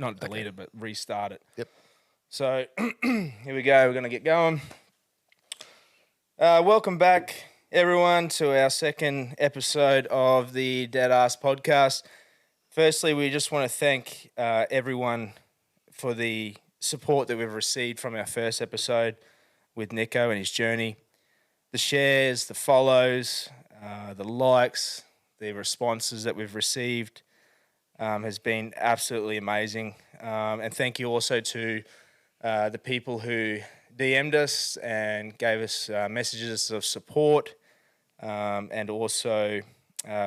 not delete it, but restart it. Yep. So here we go. We're going to get going. Welcome back, everyone, to our second episode of the Deadass Podcast. Firstly, we just want to thank everyone for the support that we've received from our first episode with Nico and his journey. The shares, the follows, the likes, the responses that we've received has been absolutely amazing. And thank you also to the people who DM'd us and gave us messages of support and also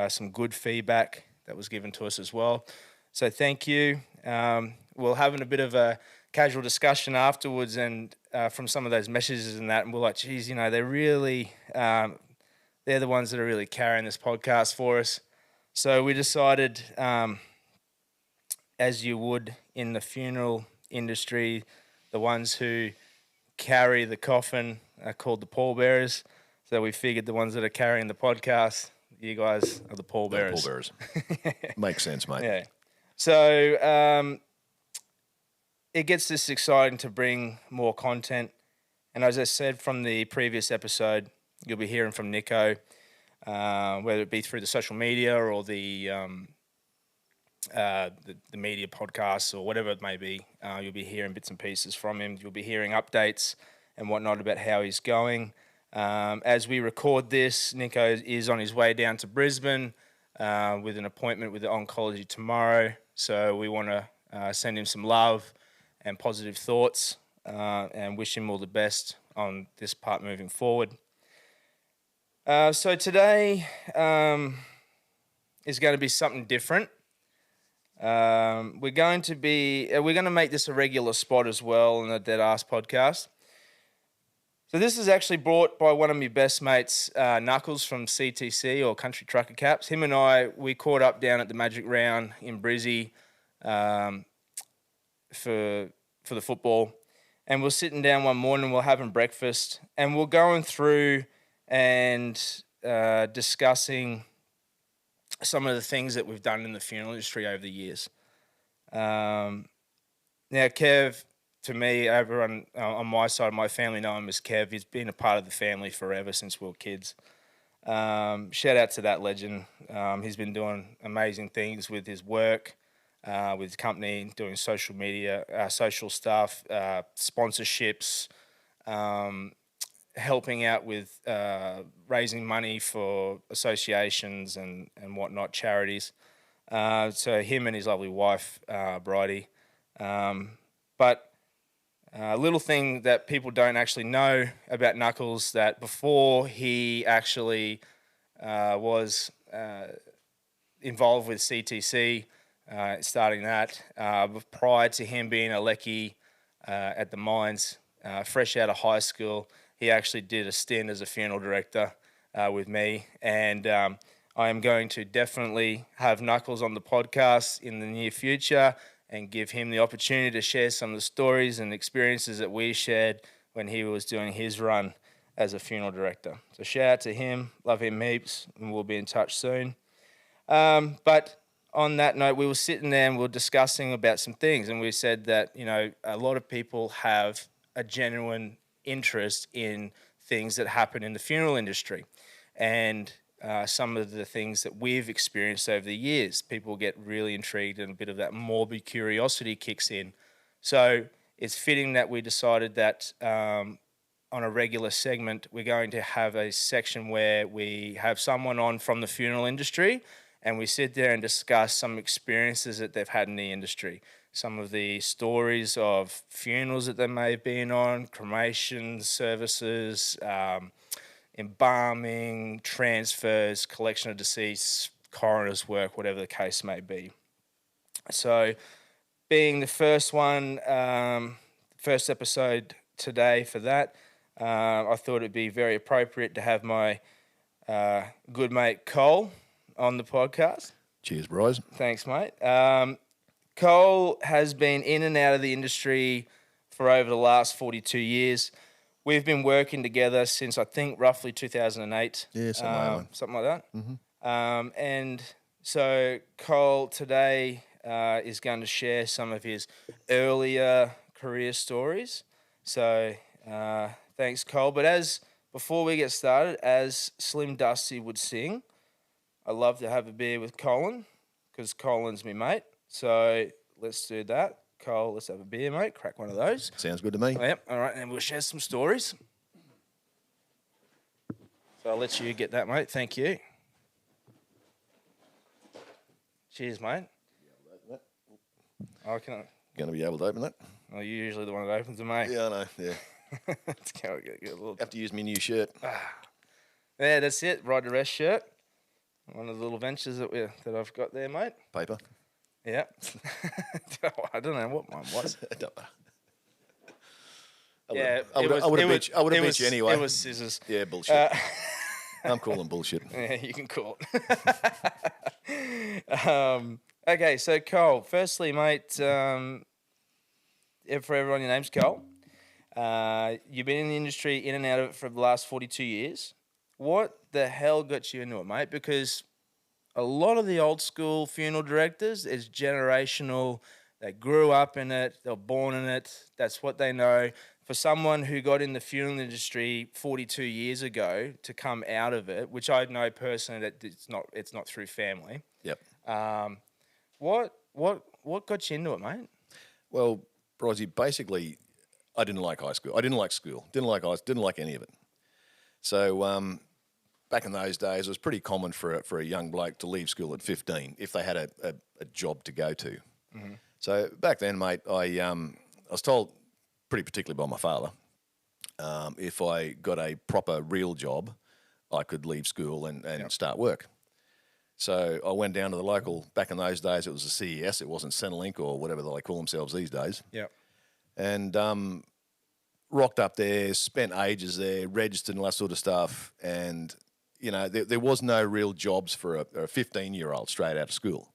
some good feedback that was given to us as well. So thank you. We're having a bit of a casual discussion afterwards and from some of those messages and that, and we're like, geez, you know, they're really, they're the ones that are really carrying this podcast for us. So we decided, as you would in the funeral industry, the ones who carry the coffin are called the pallbearers. So we figured the ones that are carrying the podcast, you guys are the pallbearers. The pallbearers. Makes sense, mate. Yeah. So it gets this exciting to bring more content. And as I said from the previous episode, you'll be hearing from Nico, whether it be through the social media or the media podcasts or whatever it may be. You'll be hearing bits and pieces from him. You'll be hearing updates and whatnot about how he's going. As we record this, Nico is on his way down to Brisbane with an appointment with the oncology tomorrow. So we want to send him some love and positive thoughts and wish him all the best on this part moving forward. So today is going to be something different. We're going to make this a regular spot as well in the Deadass Podcast. So this is actually brought by one of my best mates, Knuckles from CTC or Country Trucker Caps. Him and I, we caught up down at the Magic Round in Brizzy for the football, and we're sitting down one morning, we're having breakfast, and we're going through and discussing some of the things that we've done in the funeral industry over the years. Now, Kev, to me, everyone on my side of my family know him as Kev. He's been a part of the family forever since we were kids. Shout out to that legend. He's been doing amazing things with his work, with his company, doing social media, social stuff, sponsorships, helping out with raising money for associations and whatnot, charities. So him and his lovely wife, Bridie. But a little thing that people don't actually know about Knuckles, that before he actually was involved with CTC, starting that, prior to him being a lecky at the mines, fresh out of high school, he actually did a stint as a funeral director with me. And I am going to definitely have Knuckles on the podcast in the near future and give him the opportunity to share some of the stories and experiences that we shared when he was doing his run as a funeral director. So shout out to him, love him heaps, and we'll be in touch soon. But on that note, we were sitting there and we were discussing about some things, and we said that, you know, a lot of people have a genuine interest in things that happen in the funeral industry. And some of the things that we've experienced over the years, people get really intrigued and a bit of that morbid curiosity kicks in. So it's fitting that we decided that on a regular segment, we're going to have a section where we have someone on from the funeral industry and we sit there and discuss some experiences that they've had in the industry, some of the stories of funerals that they may have been on, cremation services, embalming, transfers, collection of deceased, coroner's work, whatever the case may be. So being the first one, first episode today for that, I thought it'd be very appropriate to have my good mate Col on the podcast. Cheers, bros. Thanks, mate. Col has been in and out of the industry for over the last 42 years. We've been working together since, I think, roughly 2008. Yeah, something like that. Something like that. Mm-hmm. And so Col today is going to share some of his earlier career stories. So thanks, Col. But before we get started, as Slim Dusty would sing, I love to have a beer with Colin because Colin's my mate. So let's do that. Col, let's have a beer, mate. Crack one of those. Sounds good to me. Yep. All right, and we'll share some stories. So I'll let you get that, mate. Thank you. Cheers, mate. I can. Going to be able to open that? Well, you're usually the one that opens them, mate. Yeah, I know. Yeah. Let's go get a little. Have to use my new shirt. Yeah, that's it. Ride the Rest shirt. One of the little ventures that I've got there, mate. Paper. Yeah. I don't know what mine was. I would have beat you anyway. It was scissors. Yeah, bullshit. I'm calling bullshit. Yeah, you can call it. Okay, so Col, firstly, mate, for everyone, your name's Col. You've been in the industry, in and out of it for the last 42 years. What the hell got you into it, mate? Because a lot of the old school funeral directors is generational. They grew up in it. They were born in it. That's what they know. For someone who got in the funeral industry 42 years ago to come out of it, which I know personally that it's not through family. Yep. What got you into it, mate? Well, Brizzy, basically, I didn't like high school. I didn't like school. Didn't like any of it. So back in those days, it was pretty common for a young bloke to leave school at 15 if they had a job to go to. Mm-hmm. So back then, mate, I was told, pretty particularly by my father, if I got a proper real job, I could leave school and start work. So I went down to the local, back in those days, it was a CES, it wasn't Centrelink or whatever they call themselves these days. Yeah. And rocked up there, spent ages there, registered and all that sort of stuff. And, you know, there was no real jobs for a 15-year-old straight out of school.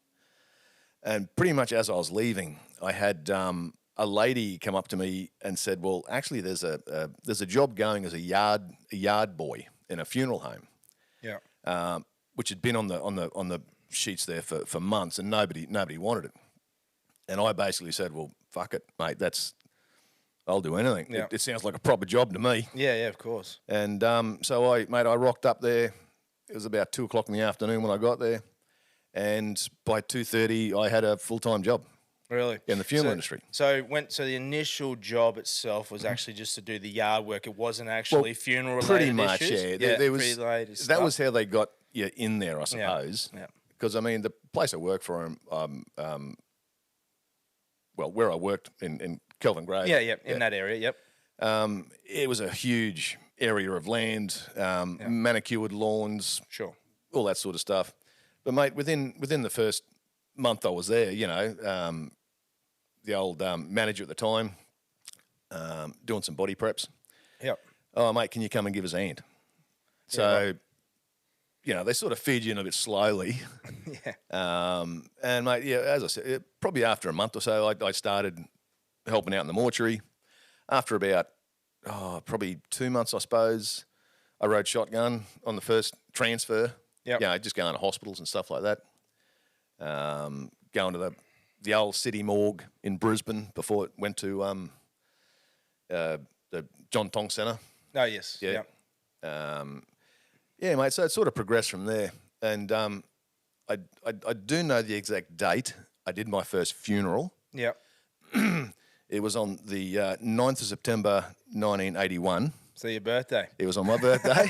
And pretty much as I was leaving, I had a lady come up to me and said, well, actually there's a job going as a yard boy in a funeral home. Yeah. Which had been on the sheets there for months, and nobody wanted it. And I basically said, well, fuck it, mate, I'll do anything. Yeah. It sounds like a proper job to me. Yeah, of course. And so I rocked up there. It was about 2:00 in the afternoon when I got there. And by 2:30, I had a full-time job. Really? In the funeral industry. So the initial job itself was actually just to do the yard work. It wasn't actually funeral-related pretty much, issues? yeah. There was, related that stuff. was how they got you in there, I suppose. Yeah. Because, I mean, the place I worked for, where I worked in Kelvin Grove. Yeah, in that area, yep. It was a huge area of land, manicured lawns, Sure, all that sort of stuff. But, mate, within the first month I was there, you know, the old manager at the time, doing some body preps. Yep. Oh, mate, can you come and give us a hand? So, you know, they sort of feed you in a bit slowly. Yeah. And, mate, yeah, as I said, probably after a month or so, I started helping out in the mortuary. After about, probably 2 months, I suppose, I rode shotgun on the first transfer. Yep. You know, just going to hospitals and stuff like that. Going to the old city morgue in Brisbane before it went to the John Tong Centre. Oh, yes. Yeah. Yep. Yeah, mate, so it sort of progressed from there. And I do know the exact date. I did my first funeral. Yep. It was on the 9th of September, 1981. So your birthday. It was on my birthday.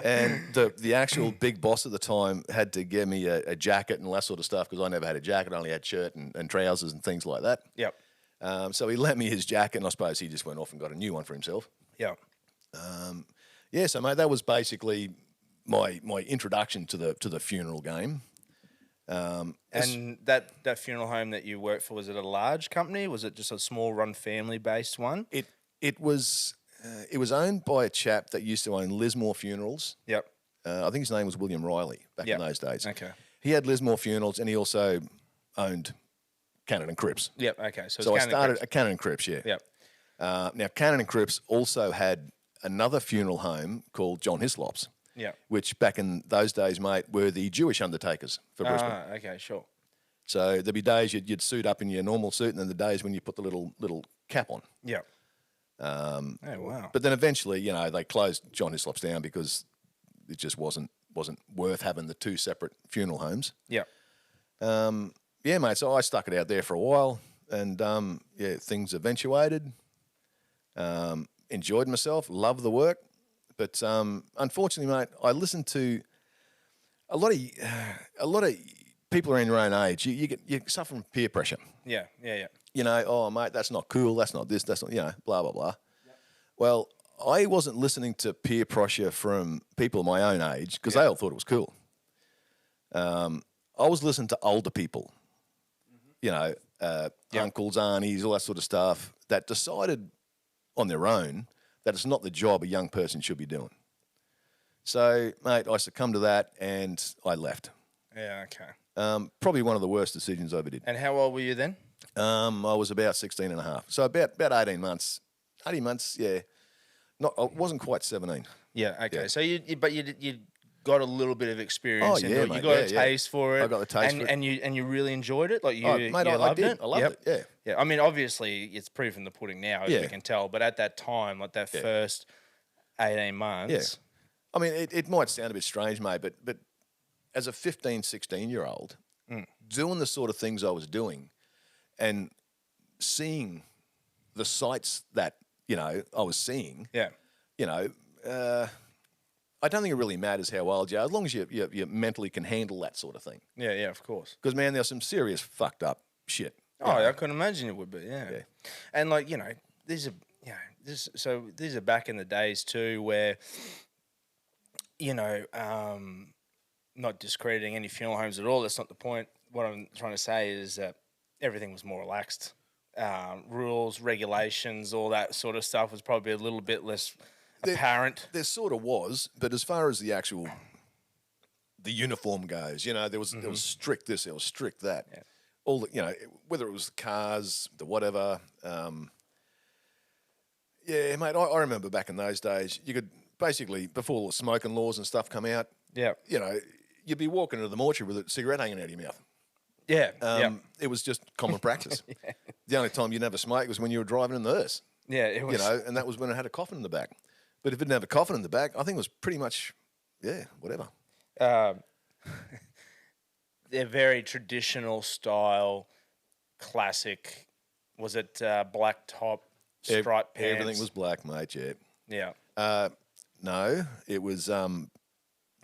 And the actual big boss at the time had to give me a jacket and all that sort of stuff because I never had a jacket. I only had shirt and trousers and things like that. Yep. So he lent me his jacket, and I suppose he just went off and got a new one for himself. Yep. Yeah, so, mate, that was basically my introduction to the funeral game. And that funeral home that you worked for, was it a large company? Was it just a small run family based one? It was owned by a chap that used to own Lismore Funerals. Yep. I think his name was William Riley back in those days. Okay. He had Lismore Funerals, and he also owned Cannon and Cripps. Yep. Okay. So I started at Cannon and Cripps, yeah. Yep. Now, Cannon and Cripps also had another funeral home called John Hislop's. Yeah. Which back in those days, mate, were the Jewish undertakers for Brisbane. Okay, sure. So there'd be days you'd suit up in your normal suit, and then the days when you put the little cap on. Yeah. Oh wow. But then eventually, they closed John Hislop's down because it just wasn't worth having the two separate funeral homes. Yeah. Yeah, mate. So I stuck it out there for a while, and things eventuated. Enjoyed myself, loved the work, but unfortunately, mate, I listened to a lot of people around your own age. You suffer from peer pressure. Yeah. Oh, mate, that's not cool. That's not this. That's not blah blah blah. Yep. Well, I wasn't listening to peer pressure from people my own age because they all thought it was cool. I was listening to older people, uncles, aunties, all that sort of stuff that decided on their own that it's not the job a young person should be doing. So, mate, I succumbed to that and I left. Yeah, okay. Probably one of the worst decisions I ever did. And how old were you then? I was about 16 and a half. So about 18 months. 18 months, yeah. I wasn't quite 17. Yeah, okay. Yeah. So you got a little bit of experience. Oh, yeah, mate. You got a taste for it. I got the taste for it. And you really enjoyed it? Like you mate, I loved did. it? I loved it, yeah. Yeah, I mean, obviously, it's proof in the pudding now, as we can tell. But at that time, like that first 18 months... Yeah. I mean, it might sound a bit strange, mate, but as a 15, 16-year-old, doing the sort of things I was doing and seeing the sights that, I was seeing, I don't think it really matters how old you are, as long as you mentally can handle that sort of thing. Yeah, of course. Because, man, there's some serious fucked up shit. I couldn't imagine it would be, yeah. And, like, these are back in the days, too, where... not discrediting any funeral homes at all. That's not the point. What I'm trying to say is that everything was more relaxed. Rules, regulations, all that sort of stuff was probably a little bit less apparent. There sort of was, but as far as the uniform goes, there was strict this, there was strict that. Yeah. All the, whether it was the cars, the whatever. Yeah, mate, I remember back in those days, you could basically, before the smoking laws and stuff come out, you'd be walking into the mortuary with a cigarette hanging out of your mouth. Yeah. It was just common practice. The only time you never smoke was when you were driving in the hearse. Yeah, it was. And that was when it had a coffin in the back. But if it didn't have a coffin in the back, I think it was pretty much, whatever. They're very traditional style, classic. Was it black top, striped pants? Everything was black, mate, Yeah. No, it was... what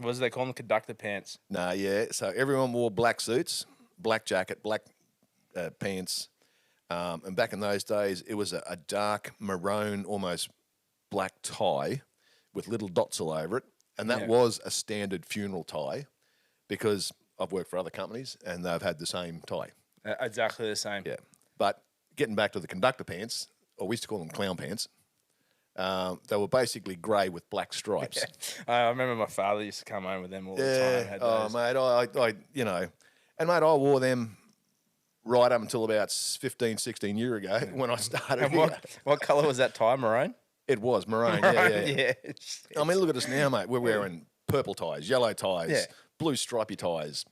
do they call them? Conductor pants. No, yeah. So everyone wore black suits, black jacket, black pants. And back in those days, it was a dark maroon, almost black tie with little dots all over it. And that was a standard funeral tie because I've worked for other companies and they've had the same tie. Exactly the same. Yeah. But getting back to the conductor pants, or we used to call them clown pants, they were basically grey with black stripes. Yeah. I remember my father used to come home with them all the time. Oh, mate, and mate, I wore them right up until about 15, 16 years ago when I started. And what colour was that tie, maroon? It was maroon, yeah. I mean, look at us now, mate. We're wearing purple ties, yellow ties, blue stripy ties.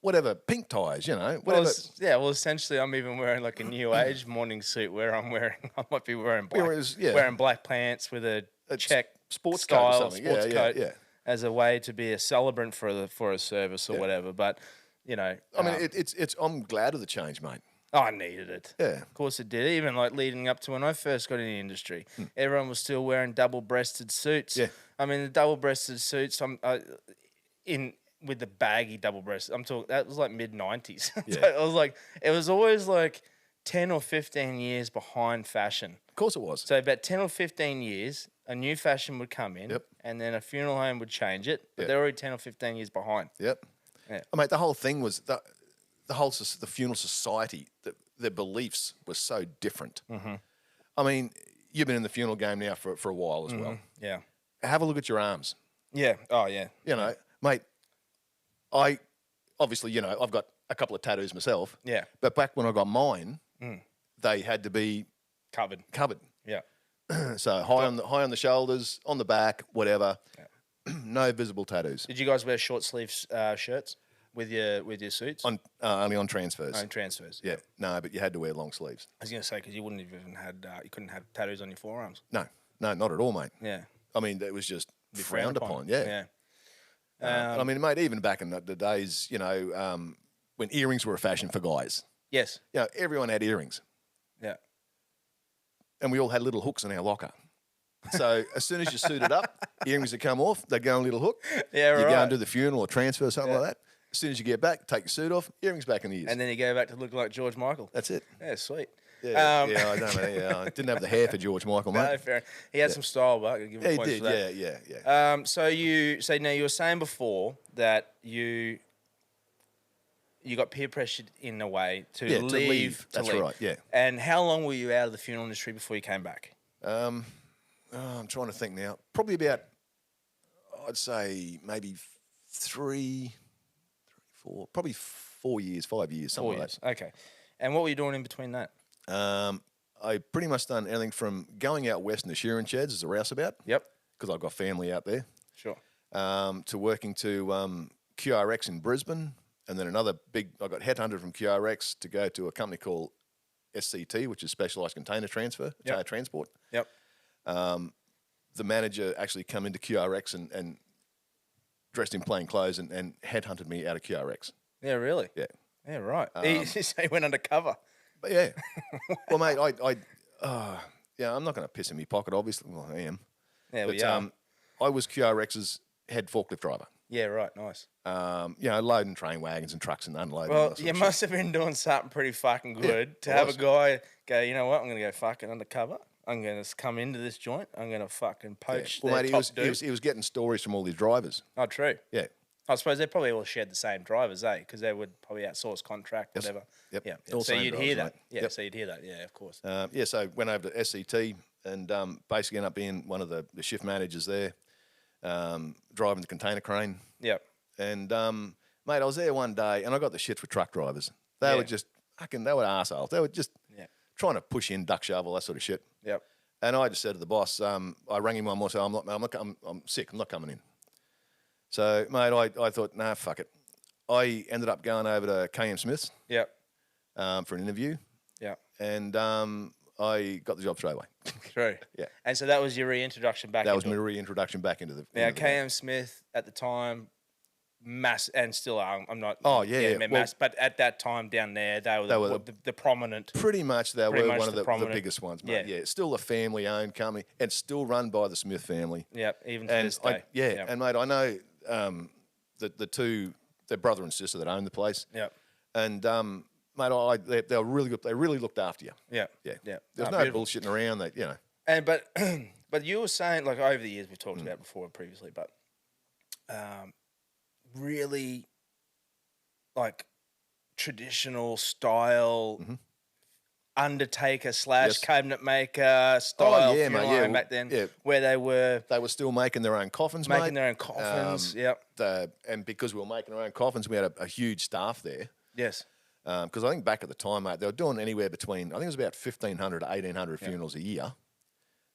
Whatever, pink ties, whatever. Well, essentially, I'm even wearing like a new age morning suit where I might be wearing black, wearing black pants with a check sports style coat or something. Coat as a way to be a celebrant for a service or whatever. But I mean, it's. I'm glad of the change, mate. I needed it. Yeah, of course it did. Even like leading up to when I first got in the industry, everyone was still wearing double-breasted suits. Yeah, I mean the double-breasted suits. With the baggy double-breasted, I'm talking. That was like mid-90s. Yeah. So it was always like 10 or 15 years behind fashion. Of course it was. So about 10 or 15 years, a new fashion would come in, and then a funeral home would change it. But they're already 10 or 15 years behind. Yep. Yeah. I mean, the whole thing was the funeral society. Their beliefs were so different. Mm-hmm. I mean, you've been in the funeral game now for a while as well. Yeah. Have a look at your arms. Yeah. Oh, yeah. Mate. I obviously, I've got a couple of tattoos myself. Yeah. But back when I got mine, they had to be covered. Yeah. So high on the shoulders, on the back, whatever. Yeah. No visible tattoos. Did you guys wear short sleeve shirts? with your suits? Only on transfers. On transfers. Yeah. No, but you had to wear long sleeves. I was going to say, because you wouldn't have even had, you couldn't have tattoos on your forearms. No, not at all, mate. Yeah. I mean, it was just frowned upon. Yeah. I mean, mate, even back in the days, when earrings were a fashion for guys. Yes. Everyone had earrings. Yeah. And we all had little hooks in our locker. So as soon as you suited up, earrings would come off, they'd go on a little hook. Yeah, right. You go and do the funeral or transfer or something like that. As soon as you get back, take your suit off, earrings back in the ears. And then you go back to look like George Michael. That's it. Yeah, sweet. Yeah, I don't know. Yeah, I didn't have the hair for George Michael, mate. No, fair. He had some style, but I could give him points for that. Yeah. So now you were saying before that you got peer pressured in a way to leave. That's right. Yeah. And how long were you out of the funeral industry before you came back? I'm trying to think now. Probably about, I'd say maybe 3, 4, probably 4 years, 5 years, something like that. Okay. And what were you doing in between that? I pretty much done anything from going out west in the shearing sheds as a rouseabout. Yep. Because I've got family out there. Sure. To working to QRX in Brisbane. And then I got headhunted from QRX to go to a company called SCT, which is Specialised Container Transfer, Transport. Yep. The manager actually come into QRX and dressed in plain clothes and headhunted me out of QRX. Yeah, really? Yeah. Yeah, right. He went undercover. But yeah. Well, mate, I'm not going to piss in my pocket, obviously. Well, I am. Yeah, but, I was QRX's head forklift driver. Yeah, right. Nice. Loading train wagons and trucks and unloading. Well, you must have been doing something pretty fucking good to have a guy go, you know what, I'm going to go fucking undercover. I'm going to come into this joint. I'm going to fucking poach Well, mate, dude. he was getting stories from all these drivers. Oh, true. Yeah. I suppose they probably all shared the same drivers, Because they would probably outsource contract, whatever. Yep. Yeah. All So you'd hear that. mate. Yeah. Yep. So you'd hear that. Yeah, of course. So went over to SCT and basically ended up being one of the shift managers there, driving the container crane. Yep. And, mate, I was there one day and I got the shit for truck drivers. They were just they were arseholes. They were just trying to push in, duck shovel, that sort of shit. Yep. And I just said to the boss, I rang him one more time, I'm sick, I'm not coming in. So, mate, I thought, nah, fuck it. I ended up going over to KM Smith's Yep. For an interview. Yep. And I got the job straight away. True. Yeah. And so that was your reintroduction back. That was my reintroduction back into the. Now, KM Smith at the time, and still are. I'm not. Oh yeah. But at that time down there, they were the prominent. Pretty much, they were one of the biggest ones. Mate. Yeah. It's still a family-owned company and still run by the Smith family. Yeah, even to this day. And mate, I know the two, their brother and sister that own the place. Yeah. And mate, they were really good. They really looked after you. Yeah. Yeah. Yeah. There's no bullshitting around. That And but you were saying, like, over the years we've talked about before previously, but really like traditional style undertaker / cabinet maker style funeral home back then, where they were still making their own coffins, making their own coffins. And because we were making our own coffins, we had a huge staff there. Yes. Because I think back at the time, mate, they were doing anywhere between, I think it was about 1,500 to 1,800 funerals a year.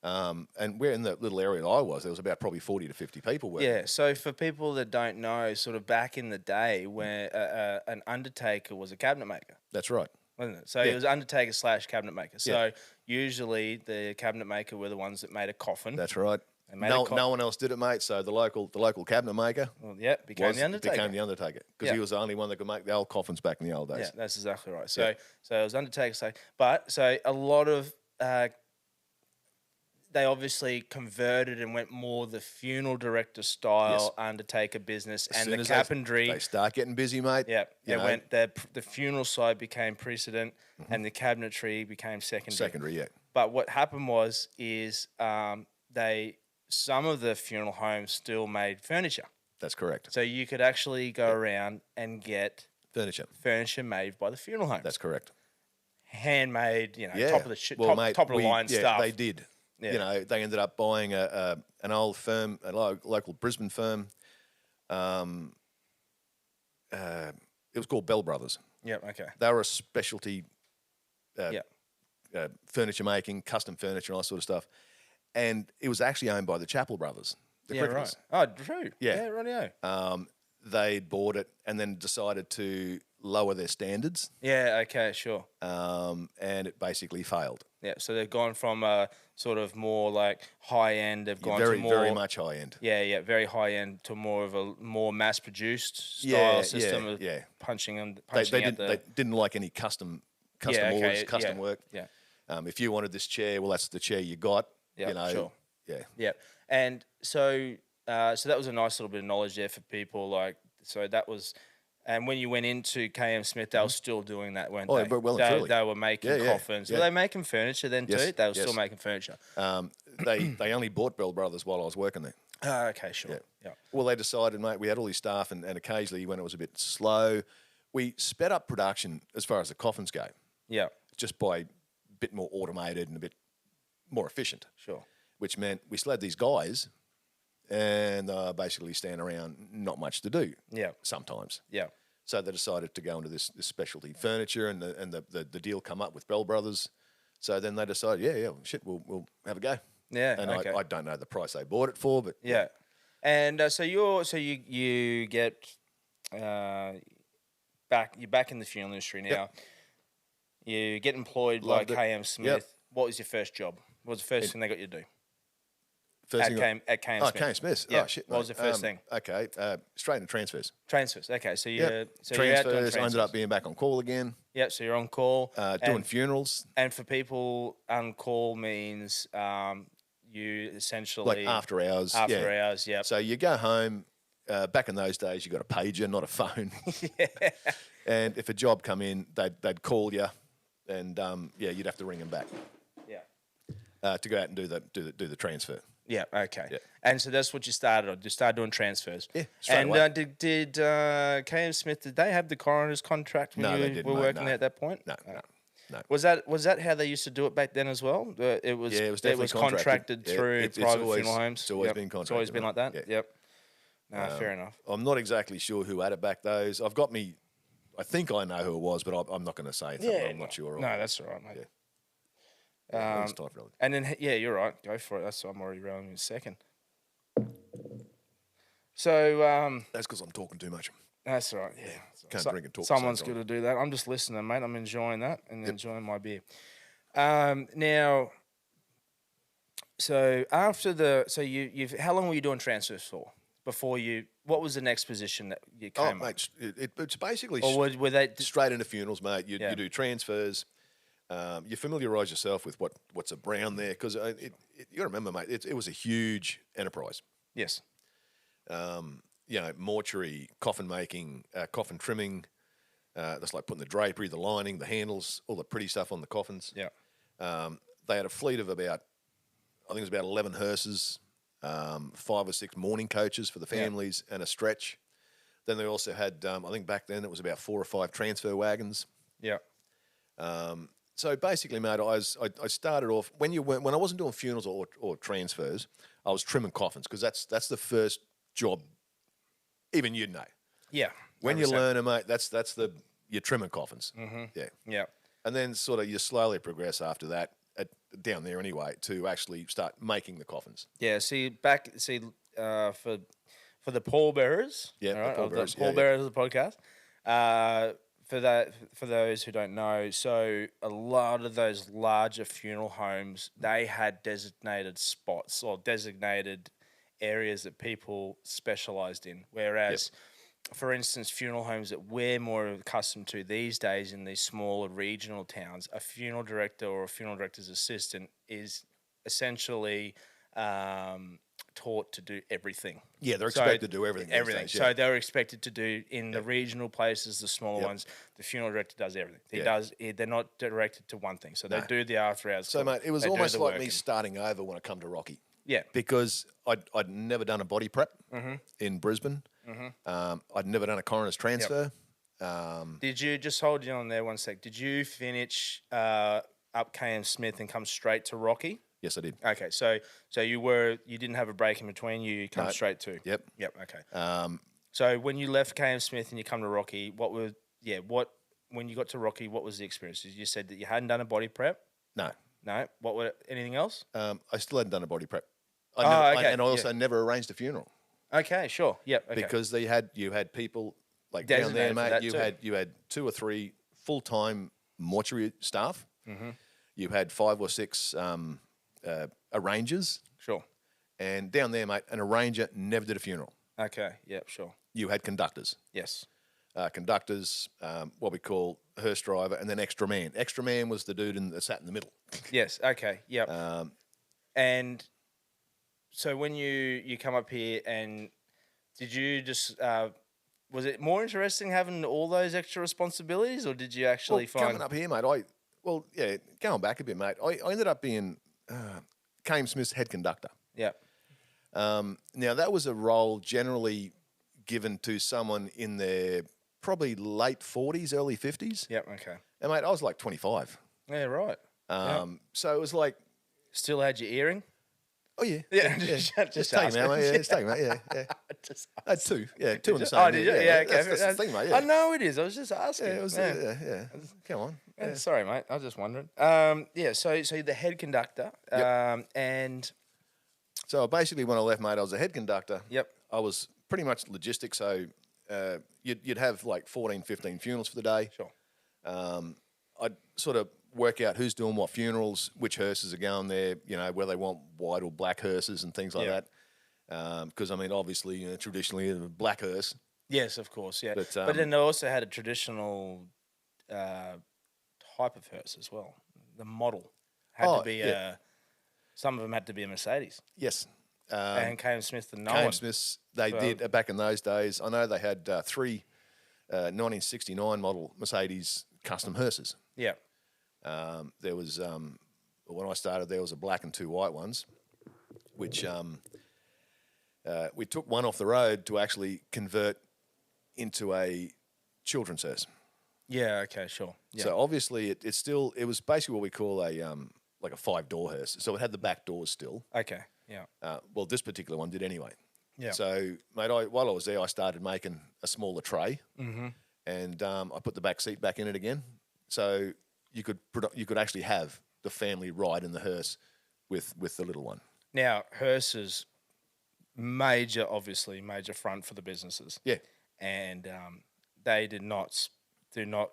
And we're in the little area that I was, there was about probably 40 to 50 people working. Yeah, so for people that don't know, sort of back in the day where an undertaker was a cabinet maker. That's right. Wasn't it? So it was undertaker / cabinet maker. So usually the cabinet maker were the ones that made a coffin. That's right. No one else did it, mate. So the local cabinet maker became the undertaker. Because he was the only one that could make the old coffins back in the old days. Yeah, that's exactly right. So it was undertaker / so a lot of they obviously converted and went more the funeral director style undertaker business, and the carpentry. They start getting busy, mate. Yeah, went the funeral side became precedent, and the cabinetry became secondary. Secondary, yeah. But what happened is some of the funeral homes still made furniture. That's correct. So you could actually go around and get furniture made by the funeral homes. That's correct. Handmade, top of the top of the line stuff. They did. Yeah. They ended up buying an old firm, a local Brisbane firm. It was called Bell Brothers. Yep. Okay. They were a specialty furniture making, custom furniture, and all that sort of stuff. And it was actually owned by the Chapel Brothers. The cricketers. Right. Oh, true. Yeah. Yeah, rightio. they'd bought it and then decided to lower their standards, Yeah. Okay. Sure. and it basically failed. Yeah. So they've gone from a sort of more like high end. They've gone Very, to more very much high end. Yeah. Very high end to more of a more mass produced style Yeah, system of yeah. punching and They punching out didn't, they didn't like any custom Yeah, okay, orders, custom yeah, work. yeah. If you wanted this chair, well, that's the chair you got. Yeah, you know, sure. Yeah. Yeah, and so so that was a nice little bit of knowledge there for people. Like, so that was, and when you went into KM Smith, they were still doing that, weren't Oh, they? well and truly. They were making Yeah, coffins. yeah. Were they making furniture then Yes, too? They were yes. still making furniture. They only bought Bell Brothers while I was working there. Oh, okay, sure. Yeah. Well, they decided, mate, we had all these staff, and occasionally when it was a bit slow, we sped up production as far as the coffins go, Yeah. just by a bit more automated and a bit more efficient, Sure. which meant we still had these guys and basically stand around, not much to do Yeah. sometimes. Yeah. So they decided to go into this specialty furniture, and the deal come up with Bell Brothers. So then they decided, yeah, shit, we'll have a go. Yeah. And Okay. I don't know the price they bought it for, but Yeah. And so you get back. You're back in the funeral industry now. Yep. You get employed Loved by it. KM Smith. Yep. What was your first job? What was the first thing they got you to do? first At thing KM oh, Smith. KM Smith. Yeah. Oh, shit, What was mate. the first thing? Okay, straight into transfers. Transfers. Okay, so you Yep. so you're out doing transfers. I ended up transfers. being back on call again, Yep. So you're on call. doing and, funerals, and for people, on call means you essentially like after hours. After yeah. hours. Yep. So you go home. Back in those days, you got a pager, not a phone. And if a job come in, they'd call you, and you'd have to ring them back Yeah. to go out and do the transfer. Yeah. Okay. Yeah. And so that's what you started on. You started doing transfers. Yeah, straight And away. did KM Smith? Did they have the coroner's contract when No, you they didn't, were mate, working no. there at that point? No. Was that how they used to do it back then as well? It was. Yeah, it was definitely contracted Yeah, through it's private always- funeral homes. it's always Yep. been It's always contracted, been like that. yeah. Yep. No, fair enough. I'm not exactly sure who had it back those. I've got me. I think I know who it was, but I'm not going to say something I'm not sure. No, that's all right, mate. It's time for it. And then you're right. Go for it. That's what I'm already rolling in a second. So That's because I'm talking too much. that's all right. Yeah. Can't drink and talk at the Someone's same got time. to do that. I'm just listening, mate. I'm enjoying that and enjoying my beer. Now, so after you've how long were you doing transfers for before you? What was the next position that you Oh, came up? mate, it's basically Or were they? straight into funerals, mate. You Yeah. do transfers. You familiarise yourself with what's around there, because you got to remember, mate, it was a huge enterprise. Yes. Mortuary, coffin making, coffin trimming. That's like putting the drapery, the lining, the handles, all the pretty stuff on the coffins. Yeah. They had a fleet of about, I think it was about 11 hearses, 5 or 6 mourning coaches for the families, and a stretch. Then they also had, I think back then it was about 4 or 5 transfer wagons. Yeah. So basically, mate, I started off when I wasn't doing funerals or transfers, I was trimming coffins, because that's the first job, even you'd know. Yeah. When you 100%. learn it, mate, you're trimming coffins. Mm-hmm. Yeah. Yeah. And then sort of you slowly progress after that, down there anyway, to actually start making the coffins. Yeah. For the pallbearers. Yeah, the all right, pallbearers, the pallbearers of the podcast. For those who don't know, so a lot of those larger funeral homes, they had designated spots or designated areas that people specialised in. Whereas, for instance, funeral homes that we're more accustomed to these days in these smaller regional towns, a funeral director or a funeral director's assistant is essentially taught to do everything. Yeah, they're expected to do everything. these days, So they're expected to do in the regional places, the smaller Yep. ones. The funeral director does everything. Yeah. They're not directed to one thing. So they do the after hours. So, mate, it was they do almost the like me working. starting over when I come to Rocky, Yeah. because I'd never done a body prep in Brisbane. I'd never done a coroner's transfer. Did you just hold you on there one sec? Did you finish up KM Smith and come straight to Rocky? Yes, I did. Okay, so you didn't have a break in between. You come No. straight to. Yep. Okay. So when you left KM Smith and you come to Rocky, when you got to Rocky, what was the experience? You said that you hadn't done a body prep. No. No. Anything else? I still hadn't done a body prep. Okay, And I also never arranged a funeral. Okay, sure. Yep. Okay. because you had people like down there, Designated for mate. that You too. you had 2 or 3 full-time mortuary staff. Mm-hmm. You had 5 or 6 arrangers, Sure. and down there, mate, an arranger never did a funeral. Okay. Yep. Sure. You had conductors. Yes. What we call hearse driver, and then extra man. Extra man was the dude that sat in the middle. Yes. Okay. Yep. And so when you come up here, and did you just was it more interesting having all those extra responsibilities, or did you actually Coming up here, mate, going back a bit, mate, I ended up being Kame Smith's head conductor. Yep. Now, that was a role generally given to someone in their probably late 40s, early 50s. Yep. Okay. And, mate, I was like 25. Yeah. Right. So it was like, Still had your earring? oh, yeah. Yeah. Just take him out, mate. Yeah, just take him out, yeah. I had 2. Yeah, 2 in the same. Oh, did you? Yeah. Okay. That's the thing, mate. Yeah. I know it is. I was just asking. Yeah, it was, yeah. Come on. Yeah, sorry, mate. I was just wondering. So you're the head conductor, and So basically, when I left, mate, I was a head conductor. Yep. I was pretty much logistics. So you'd have like 14, 15 funerals for the day. Sure. I'd sort of work out who's doing what funerals, which hearses are going there, where they want white or black hearses and things like that. Because, I mean, obviously, traditionally, a black hearse. Yes, of course, yeah. But, But then they also had a traditional type of hearse as well. The model had to be some of them had to be a Mercedes. Yes. And Kame Smith and Kame Smiths, they did back in those days. I know they had 3 1969 model Mercedes custom hearses. Yeah. There was, when I started, there was a black and 2 white ones, which we took one off the road to actually convert into a children's hearse. Yeah, okay, sure. Yeah. So obviously it was basically what we call a like a 5-door hearse. So it had the back doors still. Okay, yeah. Well, this particular one did anyway. Yeah. So, mate, while I was there, I started making a smaller tray, and I put the back seat back in it again. So you could actually have the family ride in the hearse with the little one. Now, hearses, obviously major front for the businesses. Yeah. And they do not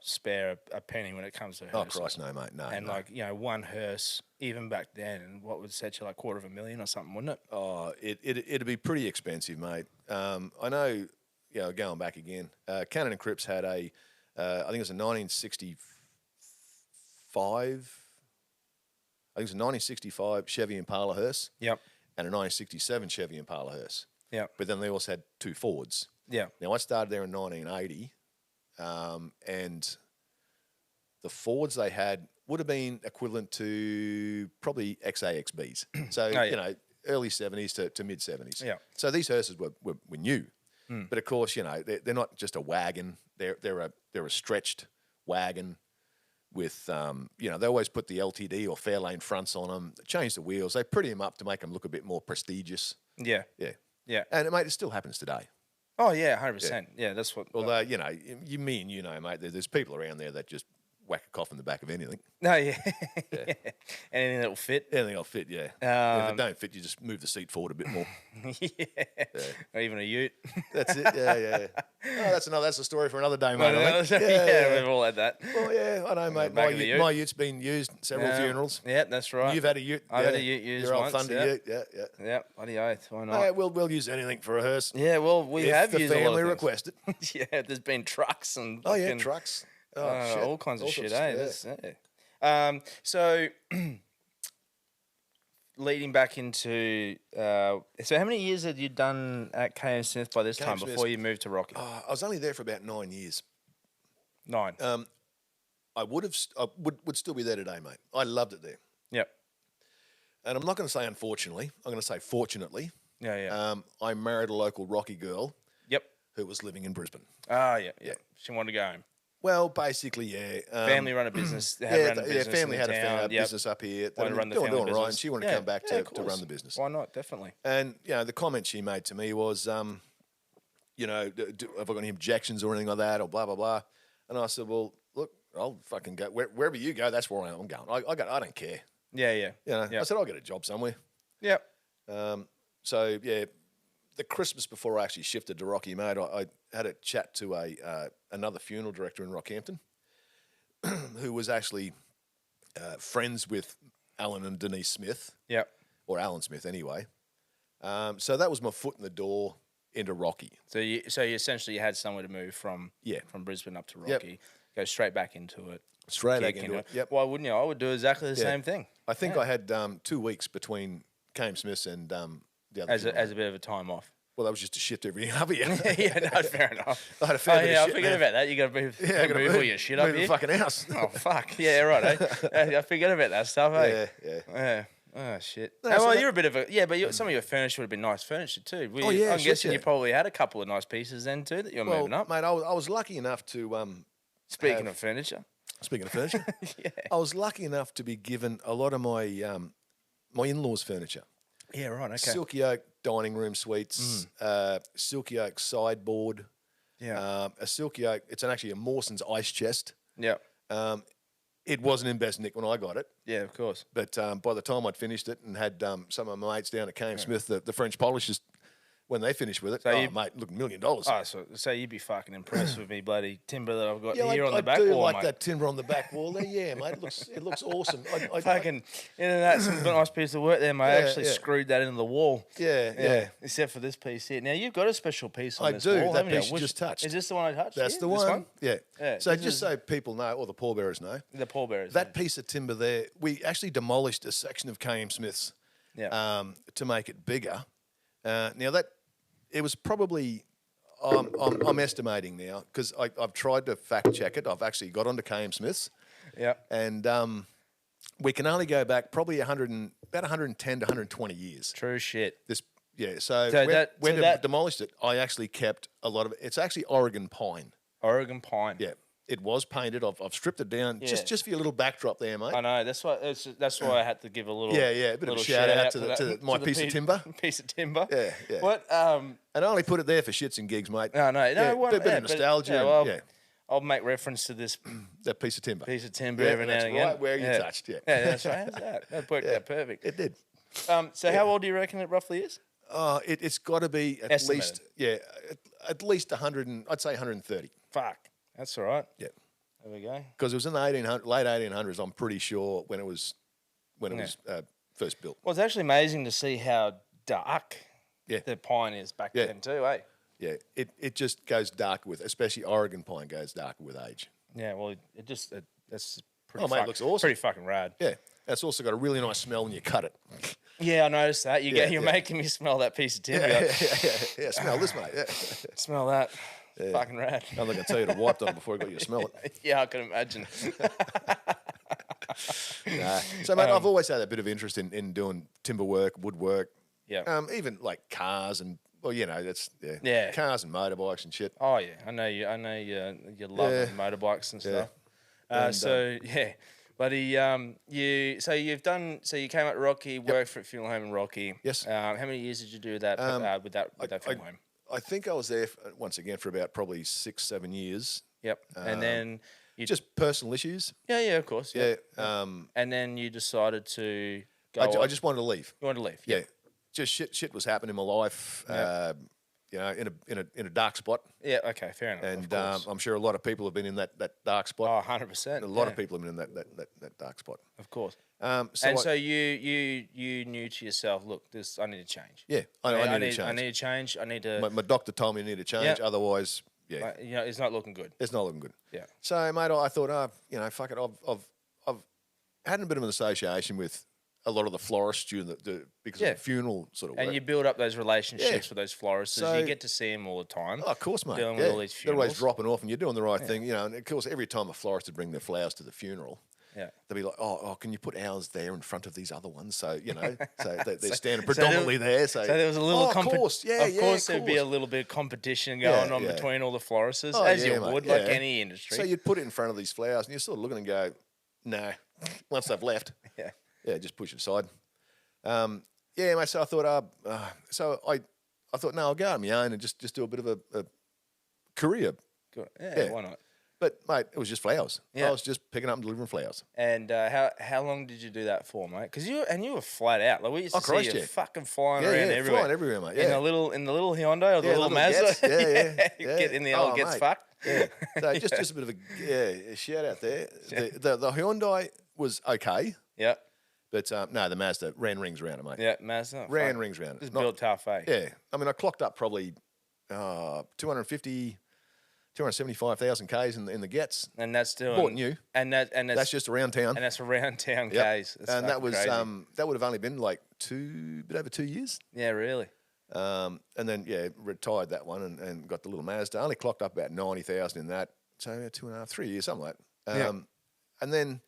spare a penny when it comes to hearses. Oh, Christ, no, mate, no. And no. one hearse, even back then, what would set you like $250,000 or something, wouldn't it? Oh, it'd be pretty expensive, mate. I know, going back again, Cannon and Cripps had I think it was a 1965 Chevy Impala hearse. Yep. And a 1967 Chevy Impala hearse. Yep. But then they also had 2 Fords. Yeah. Now, I started there in 1980, and the Fords they had would have been equivalent to probably XAXBs. So, early 70s to mid 70s. Yeah. So these hearses were new. But of course, they're not just a wagon. They're a stretched wagon with, they always put the LTD or Fairlane fronts on them, change the wheels. They pretty them up to make them look a bit more prestigious. Yeah. Yeah. Yeah. And, mate, it still happens today. Oh, yeah, 100%. Yeah, that's what... Although, mate, there's people around there that just whack a cough in the back of anything. No, yeah. Anything that'll fit. Anything that'll fit, yeah. If it don't fit, you just move the seat forward a bit more. Or even a ute. That's it, yeah. Oh, that's a story for another day, mate. I think. Yeah, we've all had that. Well, yeah, I know, mate. My ute's been used several funerals. Yeah, that's right. You've had a ute. I've had a ute used Your once. old Thunder ute, yeah. Yeah, bloody oath. Why not? We'll use anything for a hearse. Yeah, well, we have used a lot of family things. requested. Yeah, there's been trucks and... Oh, yeah, trucks. Oh, shit. All kinds of shit, sorts, eh? So, leading back into... so how many years had you done at Kame Smith by this time before you moved to Rocky? I was only there for about 9 years. 9. I would still be there today, mate. I loved it there. Yep. And I'm not going to say unfortunately. I'm going to say fortunately. Yeah. I married a local Rocky girl. Yep. Who was living in Brisbane. Ah, yeah. She wanted to go home. Well, basically, yeah. Family run a business. Family had a business up here. They were doing right, and she wanted to come back to run the business. Why not? Definitely. And the comment she made to me was, have I got any objections or anything like that, or blah blah blah? And I said, well, look, I'll fucking go wherever you go. That's where I'm going. I don't care. Yeah. I said I'll get a job somewhere. Yep. So the Christmas before I actually shifted to Rocky, mate, I had a chat to another funeral director in Rockhampton who was actually friends with Alan and Denise Smith. Yep. Or Alan Smith anyway. So that was my foot in the door into Rocky. So you essentially had somewhere to move from Brisbane up to Rocky, go straight back into it. Straight back into it. Yep. Why wouldn't you? I would do exactly the same thing. I think I had 2 weeks between Came Smiths and the other. As a bit of a time off. Well, that was just to shift everything up here. Yeah, no, fair enough. I had a fair bit of I shit, forget man. about that. You got to move all your shit up Move here. the fucking house. Oh fuck! Yeah, right. I forget about that stuff. Yeah. Oh shit! No, well, so you're a bit of a but some of your furniture would have been nice furniture too. I'm shit, guessing you probably had a couple of nice pieces then too that you're moving up. Mate, I was lucky enough to Speaking of furniture, I was lucky enough to be given a lot of my my in-laws' furniture. yeah, right. Okay. Silky oak dining room suites, silky oak sideboard, a silky oak. It's actually a Mawson's ice chest. Yeah. It wasn't in best nick when I got it, Yeah, of course. but by the time I'd finished it and had some of my mates down at Came Smith, the French polishers, when they finished with it, mate, look, $1 million. Oh, so you'd be fucking impressed with me, bloody timber that I've got Yeah, here on I the back do wall, like mate. that timber on the back wall there. Yeah, mate, it looks awesome. Fucking, that's some nice piece of work there, mate. I actually screwed that into the wall. Yeah. Except for this piece here. Now, you've got a special piece on I this do. wall, That haven't piece you just touched. Is this the one I touched? That's here? the This one. Yeah. So this just is- so people know, or the pallbearers know, The pallbearers. that piece of timber there, we actually demolished a section of Came Smith's to make it bigger. Now that it was probably, I'm estimating now because I've tried to fact check it. I've actually got onto Came Smith's. Yeah. And we can only go back probably about 110 to 120 years. True shit. So when they demolished it, I actually kept a lot of it. It's actually Oregon pine. Oregon pine. Yeah, it was painted. I've stripped it down just for your little backdrop there, mate. I know. That's why I had to give a little a bit of a shout out to my piece of timber. Piece of timber. Yeah. What? And I only put it there for shits and gigs, mate. No. A bit of nostalgia. I'll make reference to this That piece of timber. Every now and again. Right where you touched. Yeah, that's right. That worked out perfect. It did. So how old do you reckon it roughly is? It's got to be at least at least 100. I'd say 130. Fuck, that's all right. Yeah. There we go. Because it was in the late 1800s, I'm pretty sure, when it was first built. Well, it's actually amazing to see how dark the pine is back then too, eh? Yeah, it just goes darker especially Oregon pine goes darker with age. Yeah, well, that's pretty. Mate, it looks awesome. Pretty fucking rad. Yeah, that's also got a really nice smell when you cut it. Yeah, I noticed that. You're making me smell that piece of timber. Yeah. Smell this, mate. Yeah. Smell that. Fucking rad. I'm not going to tell you to wipe on it before I got you to smell it. Yeah, I can imagine. So, mate, I've always had a bit of interest in doing timber work, woodwork. Yeah. Even like cars and, that's cars and motorbikes and shit. Oh yeah, I know you love motorbikes and stuff. Buddy, you came out to Rocky, worked for a funeral home in Rocky. Yes. How many years did you do that with that funeral home? I think I was there once again for about probably 6-7 years. Yep. And then you just personal issues. Yeah, of course. Yeah. And then you decided to go. I just wanted to leave. You wanted to leave. Yeah. Just shit was happening in my life. In a dark spot. Yeah, okay, fair enough. And I'm sure a lot of people have been in that dark spot. Oh, 100%. A lot of people have been in that dark spot. Of course. So you knew to yourself, look, I need to change. Yeah, I need to change. I need to change. I need to. My doctor told me I need to change. Otherwise, it's not looking good. It's not looking good. Yeah. So, mate, I thought, fuck it. I've had a bit of an association with a lot of the florists because of the funeral sort of work. And you build up those relationships with those florists. So you get to see them all the time. Oh, of course, mate. Dealing with all these funerals. They're always dropping off and you're doing the right thing. And of course, every time a florist would bring their flowers to the funeral, they'd be like, oh, can you put ours there in front of these other ones? So, so they're standing predominantly there. So there was a little of course, of course there'd be a little bit of competition going on between all the florists, as you would, like any industry. So you'd put it in front of these flowers and you're sort of looking and go, no, once they've left, just push it aside. Mate, so I thought, I thought, no, I'll go on my own and just do a bit of a career. Good. Yeah, why not? But, mate, it was just flowers. Yeah. I was just picking up and delivering flowers. And how long did you do that for, mate? Because you were flat out. Like we used to see Christ, you yeah. fucking flying around everywhere. Flying everywhere, mate. Yeah. In the little Hyundai or the little Mazda. Gets. Yeah. Get in the old gets mate. fucked. Yeah. So just a bit of a shout out there. The Hyundai was okay. Yeah. But no, the Mazda ran rings around it, mate. Yeah, Mazda. Ran rings around it. Just built tough, eh? Yeah. I mean, I clocked up probably 275,000 Ks in the Gets. And that's doing Bought new. And that's just around town. And that's around town Yep. Ks. And that was crazy. that would have only been like bit over 2 years. Yeah, really. And then retired that one and got the little Mazda. Only clocked up about 90,000 in that. So 2.5, 3 years, something like that. And then,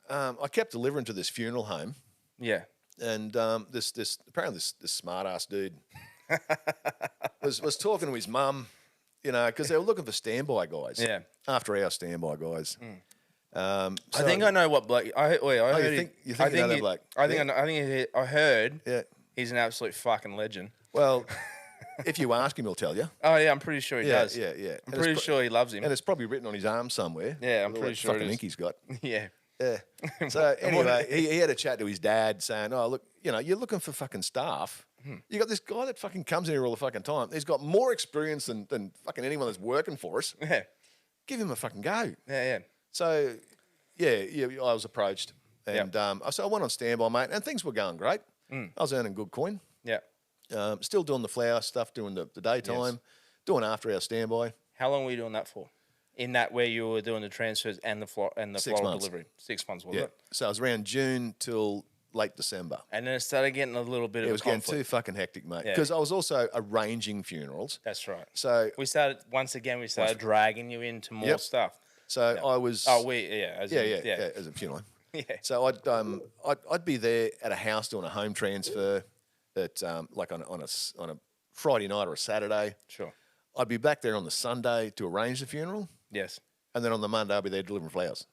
I kept delivering to this funeral home. Yeah. And this smart ass dude was talking to his mum, because they were looking for standby guys. Yeah. After our standby guys. I think I know what bloke. I heard. You think you know that bloke? I heard. Yeah. He's an absolute fucking legend. Well, if you ask him, he'll tell you. Oh yeah, I'm pretty sure he does. Yeah. I'm pretty sure he loves him. And it's probably written on his arm somewhere. Yeah, I'm with all pretty that sure it fucking is. ink he's got. Yeah. Yeah. So anyway, he had a chat to his dad saying, "Oh, look, you're looking for fucking staff. You got this guy that fucking comes in here all the fucking time. He's got more experience than fucking anyone that's working for us. Yeah. Give him a fucking go." Yeah. So, I was approached, and so I went on standby, mate, and things were going great. I was earning good coin. Yeah. Still doing the flower stuff, doing the daytime, doing after our standby. How long were you doing that for? In that where you were doing the transfers and the floral delivery? 6 months, wasn't it? So it was around June till late December. And then it started getting a little bit of It was a getting conflict. too fucking hectic, mate. Yeah. Because I was also arranging funerals. That's right. So We started dragging you into more stuff. So I was. Oh, as a funeral. Yeah. So I'd be there at a house doing a home transfer, at like on a Friday night or a Saturday. Sure. I'd be back there on the Sunday to arrange the funeral, Yes. and then on the Monday I'd be there delivering flowers.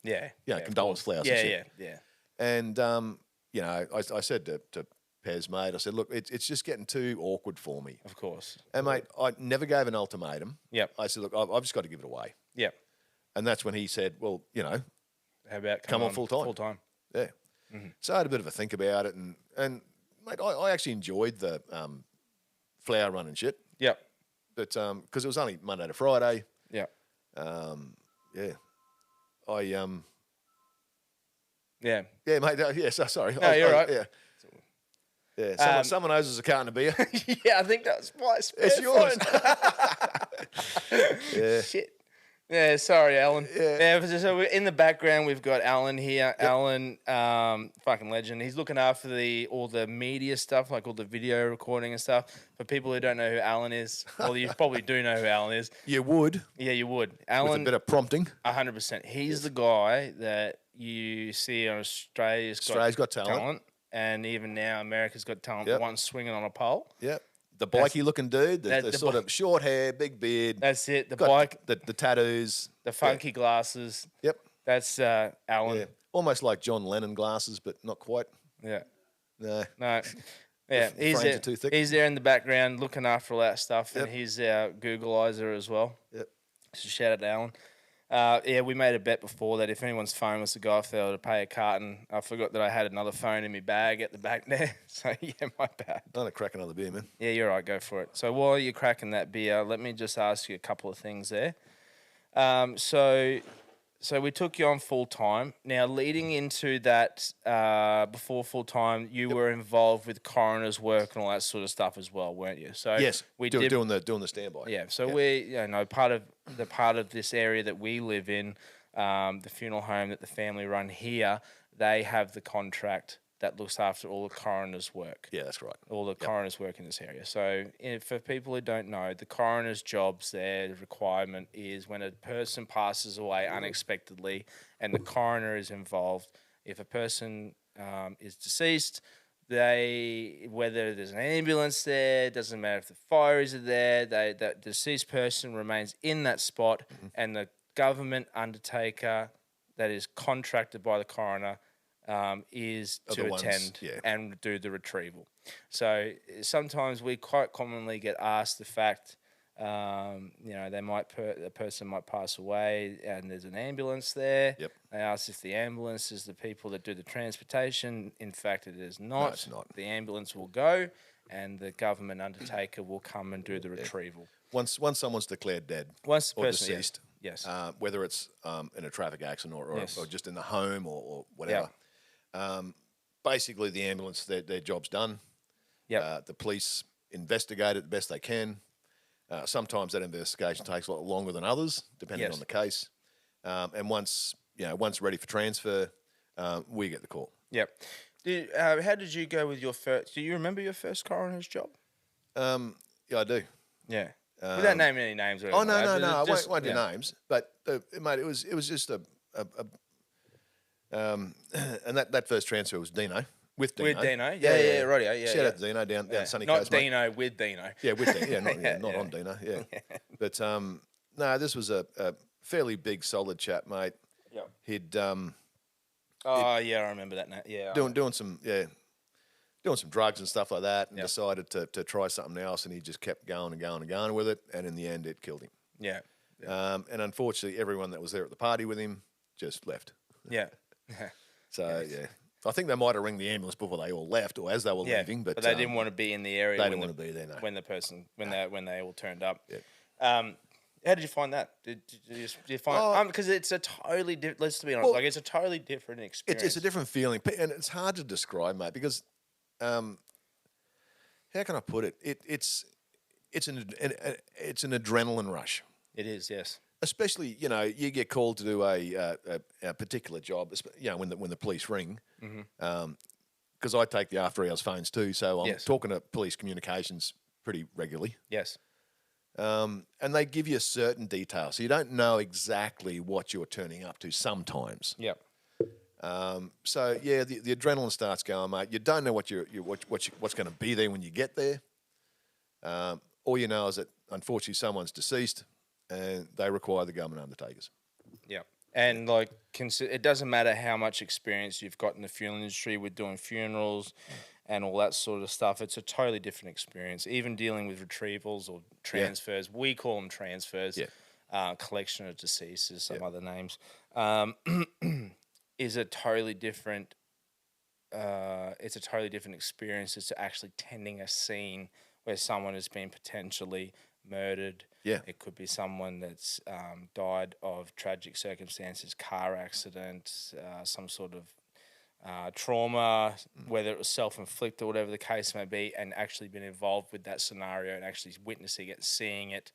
Yeah. Condolence flowers. Yeah, and shit. yeah. And I said to Pez, mate, I said, look, it's just getting too awkward for me. Of course. And mate, I never gave an ultimatum. Yep. I said, look, I've just got to give it away. Yep. And that's when he said, well, How about come on full time. Full time. Yeah. So I had a bit of a think about it, and mate, I actually enjoyed the flower run and shit. Yep. But because it was only Monday to Friday. Yep. Yeah. Yeah. Yeah, mate. Sorry. No, you're right. Yeah. Yeah. Someone owes us a carton of beer. Yeah, I think that was my spare It's yours. phone. Yeah. Shit. Yeah, sorry, Alan. Yeah. So we're in the background, we've got Alan here. Yep. Alan, fucking legend. He's looking after all the media stuff, like all the video recording and stuff. For people who don't know who Alan is, well, you probably do know who Alan is. You would. Yeah, you would. Alan, with a bit of prompting. 100%. He's the guy that you see on Australia's Got Talent. And even now, America's Got Talent. Yep. The one swinging on a pole. Yep. The bikey-looking dude, the sort of short hair, big beard. That's it. The got bike, the tattoos, the funky glasses. Yep. That's Alan. Yeah. Almost like John Lennon glasses, but not quite. Yeah. No. No. Yeah, frames are too thick. He's there in the background looking after all that stuff, and he's our Googleizer as well. Yep. So shout out to Alan. We made a bet before that if anyone's phone was to go off, they were to pay a carton. I forgot that I had another phone in my bag at the back there. So, my bad. I'm going to crack another beer, man. Yeah, you're right. Go for it. So while you're cracking that beer, let me just ask you a couple of things there. So we took you on full time. Now, leading into that, before full time, you were involved with coroner's work and all that sort of stuff as well, weren't you? So yes, we doing the standby. Yeah. So we, part of this area that we live in, the funeral home that the family run here, they have the contract that looks after all the coroner's work. Yeah, that's right. All the coroner's work in this area. So for people who don't know, the coroner's jobs, their requirement is when a person passes away unexpectedly and the coroner is involved, if a person is deceased, whether there's an ambulance there, doesn't matter if the fires are there, that deceased person remains in that spot, and the government undertaker that is contracted by the coroner is to attend and do the retrieval. So sometimes we quite commonly get asked the fact, The person might pass away, and there's an ambulance there. Yep. They ask if the ambulance is the people that do the transportation. In fact, it is not. No, it's not. The ambulance will go, and the government undertaker will come and do the retrieval. Once someone's declared dead Once the or person, deceased, yes, whether it's in a traffic accident or Yes. just in the home or whatever, basically the ambulance, their job's done. The police investigate it the best they can. Sometimes that investigation takes a lot longer than others, depending on the case. And once ready for transfer, we get the call. Yep. How did you go with your first? Do you remember your first coroner's job? Yeah, I do. Yeah. Without naming any names. Or Oh anything no, like that, I won't do names. But mate, it was just and that first transfer was Dino. With Dino. With Dino, yeah, right, yeah. Shout out to Dino down Sunny Not Coast. Not Dino, with Dino. Yeah, with Dino. Yeah, not on Dino. Yeah, but no, this was a fairly big, solid chap, mate. Yeah. He'd I remember that now. Yeah. doing some drugs and stuff like that, and decided to try something else, and he just kept going and going and going with it, and in the end, it killed him. Yeah. And unfortunately, everyone that was there at the party with him just left. Yeah. So I think they might have rang the ambulance before they all left, or as they were leaving. But they didn't want to be in the area. They didn't want to be there. No. When they all turned up. Yeah. How did you find that? Did you find because it's a totally different. Let's be honest, it's a totally different experience. It's a different feeling, and it's hard to describe, mate. Because how can I put it? It's an adrenaline rush. It is, yes. Especially, you get called to do a particular job. When the police ring, because I take the after hours phones too, so I'm talking to police communications pretty regularly. Yes. And they give you certain details, so you don't know exactly what you're turning up to sometimes. Yep. So the adrenaline starts going, mate. You don't know what's going to be there when you get there. All you know is that unfortunately someone's deceased, and they require the government undertakers. Yeah. And it doesn't matter how much experience you've got in the funeral industry with doing funerals and all that sort of stuff. It's a totally different experience. Even dealing with retrievals or transfers, we call them transfers. Yeah. Collection of deceased is some other names. Is a totally different. It's a totally different experience. It's actually tending a scene where someone has been potentially murdered. Yeah. It could be someone that's died of tragic circumstances, car accident, some sort of trauma, whether it was self-inflicted or whatever the case may be, and actually been involved with that scenario and actually witnessing it, seeing it.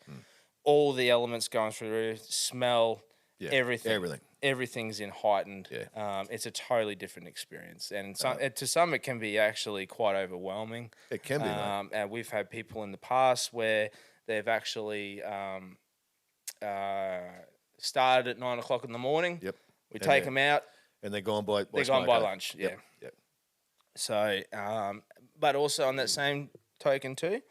All the elements going through, smell, everything. Everything's in heightened. Yeah. It's a totally different experience. And to some, it can be actually quite overwhelming. It can be, and we've had people in the past where they've actually started at 9 o'clock in the morning. Yep. We take them out. And they're gone by lunch. Yeah. Yep. So, but also on that same token too,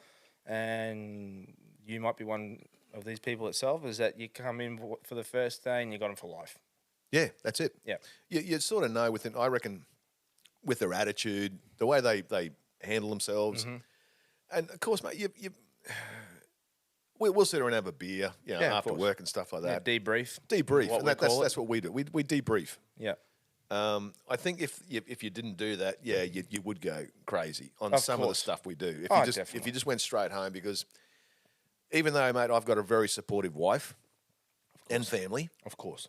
and you might be one of these people itself, is that you come in for the first day and you got them for life. Yeah, that's it. Yeah. You sort of know I reckon, with their attitude, the way they handle themselves, and of course, mate, we'll sit around and have a beer, after work and stuff like that. Yeah, debrief. And that's what we do. We debrief. Yeah. I think if you didn't do that, you would go crazy on Of some course. of the stuff we do. Definitely. If you just went straight home, because even though, mate, I've got a very supportive wife and family, Of course.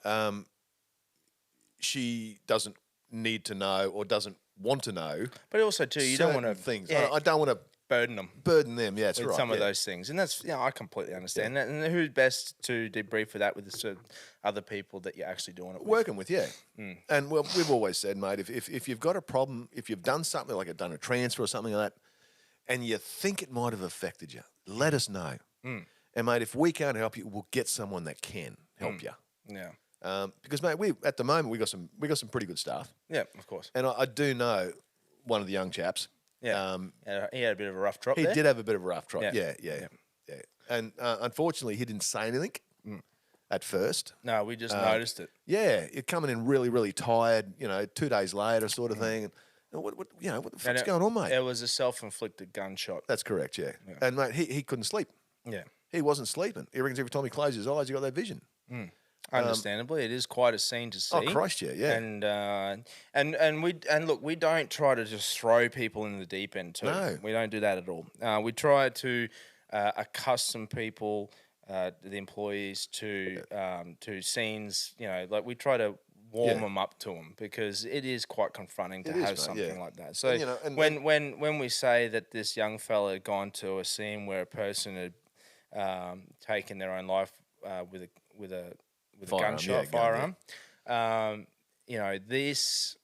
she doesn't need to know or doesn't want to know. But also too, you don't want to things. Yeah, I don't want to burden them. Yeah, that's with right. some of those things, and that's I completely understand that. And who's best to debrief for that with the other people that you're actually doing it with? Working with, And we've always said, mate, if you've got a problem, if you've done something like done a transfer or something like that, and you think it might have affected you, let us know. And mate, if we can't help you, we'll get someone that can help you. Yeah. Because mate, at the moment we got some pretty good staff. Yeah, of course. And I do know one of the young chaps. Yeah. He had a bit of a rough trot. He there. did have a bit of a rough trot. Yeah. Yeah. And unfortunately, he didn't say anything at first. No, we just noticed it. Yeah, you're coming in really, really tired. 2 days later, sort of thing. And what the fuck's going on, mate? It was a self-inflicted gunshot. That's correct. Yeah. And mate, he couldn't sleep. Yeah. He wasn't sleeping. He reckons every time he closed his eyes, he got that vision. Understandably, it is quite a scene to see. Oh, Christ, yeah. And we don't try to just throw people in the deep end too. No. We don't do that at all. We try to accustom people, the employees, to scenes. Like we try to warm them up to them, because it is quite confronting to have something like that. So when we say that this young fella had gone to a scene where a person had taken their own life with a gunshot firearm, this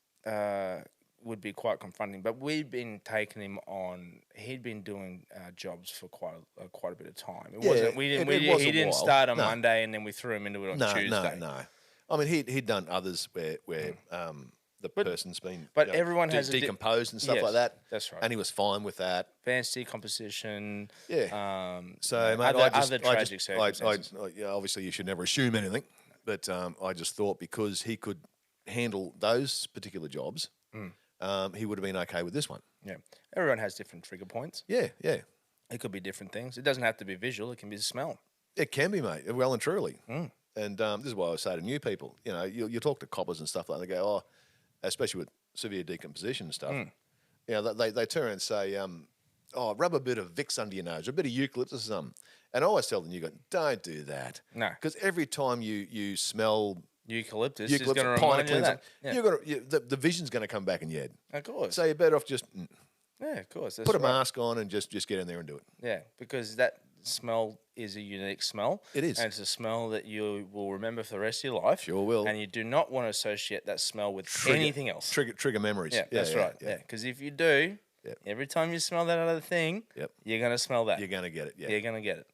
would be quite confronting. But we'd been taking him on. He'd been doing jobs for quite a bit of time. It wasn't. He didn't start on Monday and then we threw him into it on Tuesday. No. I mean, he'd done others where the person's been everyone has decomposed and stuff like that. That's right. And he was fine with that. Advanced decomposition. Yeah. Other tragic circumstances. Obviously, you should never assume anything, but I just thought because he could handle those particular jobs, he would have been okay with this one. Yeah. Everyone has different trigger points. Yeah. It could be different things. It doesn't have to be visual. It can be the smell. It can be, mate. Well and truly. And this is why I say to new people, you talk to coppers and stuff like that. They go, especially with severe decomposition and stuff. They turn and say, rub a bit of Vicks under your nose, or a bit of eucalyptus or something. And I always tell them, don't do that. No. Because every time you smell eucalyptus is going to remind you of that. The vision's going to come back in your head. Of course. So you're better off just of course. Put a mask on and just get in there and do it. Yeah, because that smell is a unique smell. It is. And it's a smell that you will remember for the rest of your life. Sure will. And you do not want to associate that smell with anything else. Trigger memories. Yeah, that's right. Yeah, because if you do, every time you smell that other thing, you're going to smell that. You're going to get it. Yeah. You're going to get it.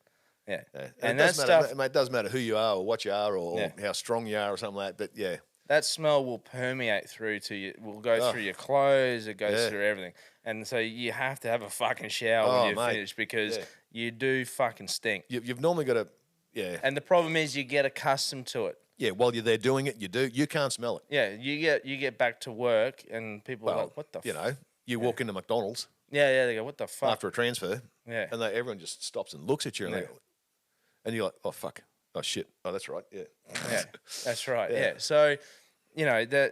Yeah. And that stuff... It doesn't matter who you are or what you are or how strong you are or something like that, but that smell will permeate through to you. Will go through your clothes. It goes through everything. And so you have to have a fucking shower when you're finished, because you do fucking stink. You've normally got to, And the problem is you get accustomed to it. Yeah, while you're there doing it, you can't smell it. Yeah, you get back to work and people are like, what the fuck? You walk into McDonald's. Yeah, they go, what the fuck? After a transfer. Yeah. And everyone just stops and looks at you and they go, and you're like, oh, fuck. Oh, shit. Oh, that's right. Yeah. Yeah, that's right. Yeah. So,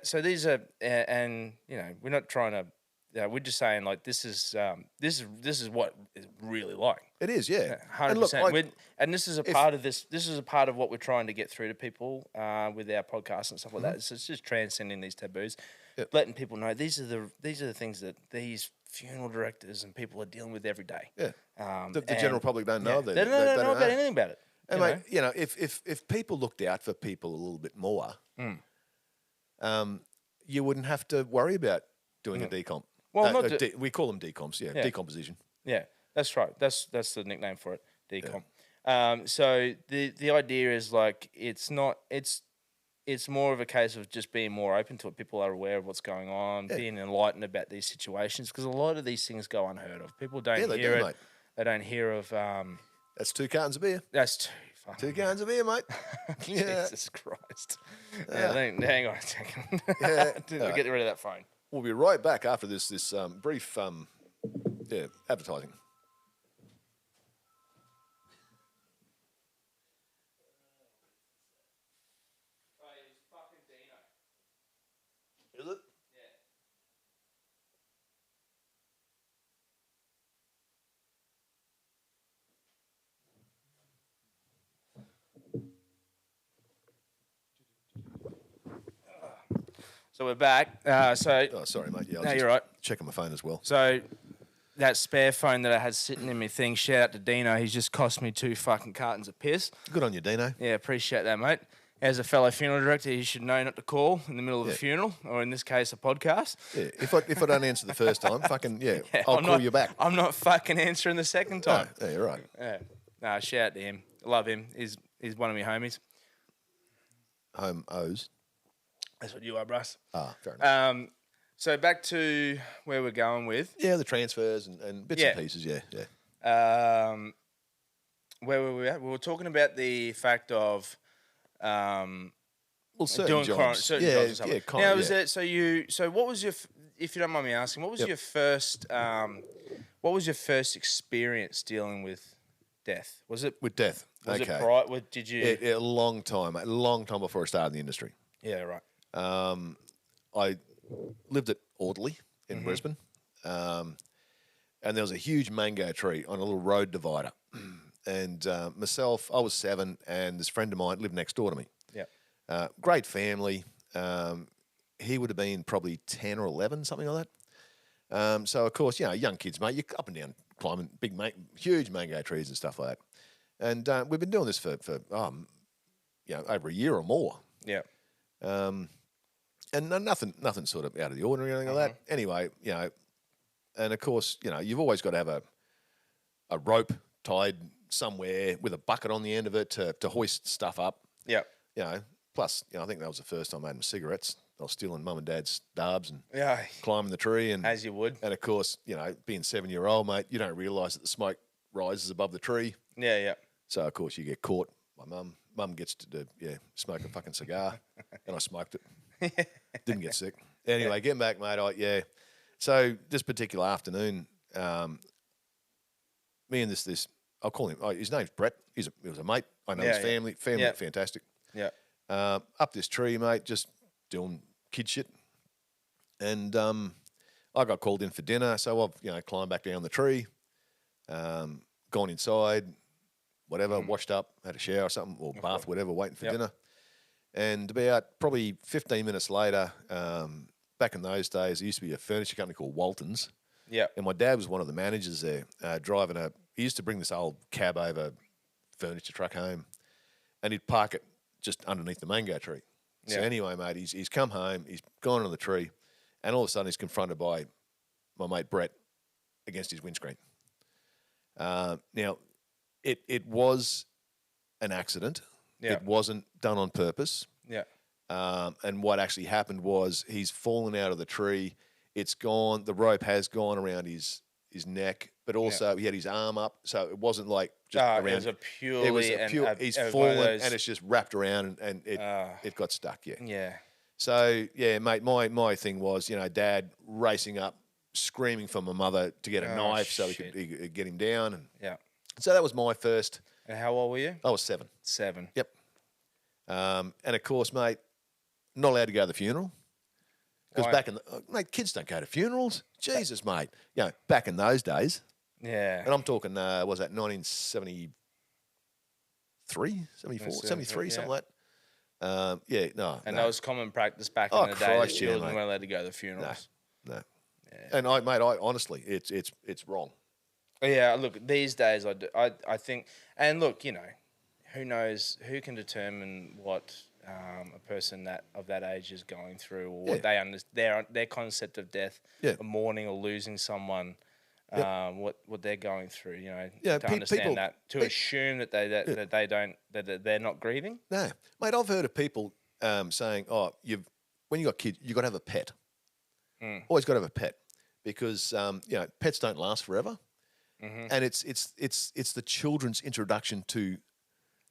so these are, and, we're not trying to, we're just saying like this is what it's really like. It is, yeah. 100%. And this is a part of this. This is a part of what we're trying to get through to people with our podcast and stuff like that. So it's just transcending these taboos, letting people know these are the things that these funeral directors and people are dealing with every day. Yeah. The general public don't know that. They don't know about anything about it. And mate, if people looked out for people a little bit more, you wouldn't have to worry about doing a decomp. Well, we call them decomps, decomposition. Yeah, that's right. That's the nickname for it, decomp. So the idea is like it's more of a case of just being more open to it. People are aware of what's going on, being enlightened about these situations, because a lot of these things go unheard of. People don't hear it. Mate. They don't hear of. That's 2 cartons of beer. That's 2 fucking 2 cartons of beer, mate. Jesus Christ. Hang on a second. Get rid of that phone. We'll be right back after this brief advertising. Is it? So we're back. Sorry, mate. Yeah, no, you're right. Checking my phone as well. So that spare phone that I had sitting in my thing, shout out to Dino. He's just cost me 2 fucking cartons of piss. Good on you, Dino. Yeah, appreciate that, mate. As a fellow funeral director, you should know not to call in the middle of a funeral, or in this case, a podcast. Yeah, if I don't answer the first time, fucking I'll call you back. I'm not fucking answering the second time. No, yeah, you're right. Yeah, nah, shout out to him. I love him. He's one of my homies. Home O's. That's what you are, Bruss. Ah, fair enough. So back to where we're going with. Yeah, the transfers and bits and pieces, yeah. Where were we at? We were talking about the fact of certain doing jobs. Certain jobs and stuff. Now, was it, so what was your, if you don't mind me asking, what was your first experience dealing with death? Was it with death. Was okay. it bright? Did you? A long time, mate. A long time before I started in the industry. Yeah, right. I lived at Audley in Brisbane, and there was a huge mango tree on a little road divider. And myself, I was 7, and this friend of mine lived next door to me. Yeah. Great family. He would have been probably 10 or 11, something like that. So, of course, young kids, mate, you're up and down climbing huge mango trees and stuff like that. And we've been doing this for over a year or more. Yeah. And nothing sort of out of the ordinary or anything like that. Anyway, and of course, you've always got to have a rope tied somewhere with a bucket on the end of it to hoist stuff up. Yeah. Plus, I think that was the first time I had my cigarettes. I was stealing mum and dad's darbs and Yeah. climbing the tree. And As you would. And of course, being 7-year-old, mate, you don't realise that the smoke rises above the tree. Yeah, yeah. So, of course, you get caught. My mum gets to smoke a fucking cigar, and I smoked it. Didn't get sick. Anyway, getting back, mate, So this particular afternoon, me and this I'll call him, his name's Brett. He was a mate. I know his family. Family, fantastic. Yeah. Up this tree, mate, just doing kid shit. And I got called in for dinner, so I've climbed back down the tree, gone inside, whatever, washed up, had a shower or something, or bath, whatever, waiting for dinner. And about probably 15 minutes later, back in those days, there used to be a furniture company called Walton's. Yeah. And my dad was one of the managers there, driving he used to bring this old cab over furniture truck home, and he'd park it just underneath the mango tree. So anyway, mate, he's come home, he's gone on the tree, and all of a sudden he's confronted by my mate Brett against his windscreen. Now, it was an accident. Yeah. It wasn't done on purpose. Yeah. And what actually happened was he's fallen out of the tree. It's gone. The rope has gone around his neck, but also he had his arm up, so it wasn't like just around. It was a pure. He's fallen and it's just wrapped around and it got stuck. Yeah. Yeah. So mate, my thing was, Dad racing up, screaming for my mother to get a knife so he could get him down, and so that was my first. And how old were you? I was 7. 7. Yep. And of course, mate, not allowed to go to the funeral. Because back in mate, kids don't go to funerals. Jesus, mate. Back in those days. Yeah. And I'm talking, was that 1973, 74, 73, something like that. No. And that was common practice back in the day that children weren't allowed to go to funerals. No. Yeah. And I honestly, it's wrong. Yeah, look, these days I think, and look, who knows, who can determine what a person of that age is going through, or what their concept of death, of mourning or losing someone, what they're going through, to understand that, to assume that they're not grieving. No, mate, I've heard of people saying, when you got kids, you got to have a pet. Always got to have a pet because pets don't last forever. And it's the children's introduction to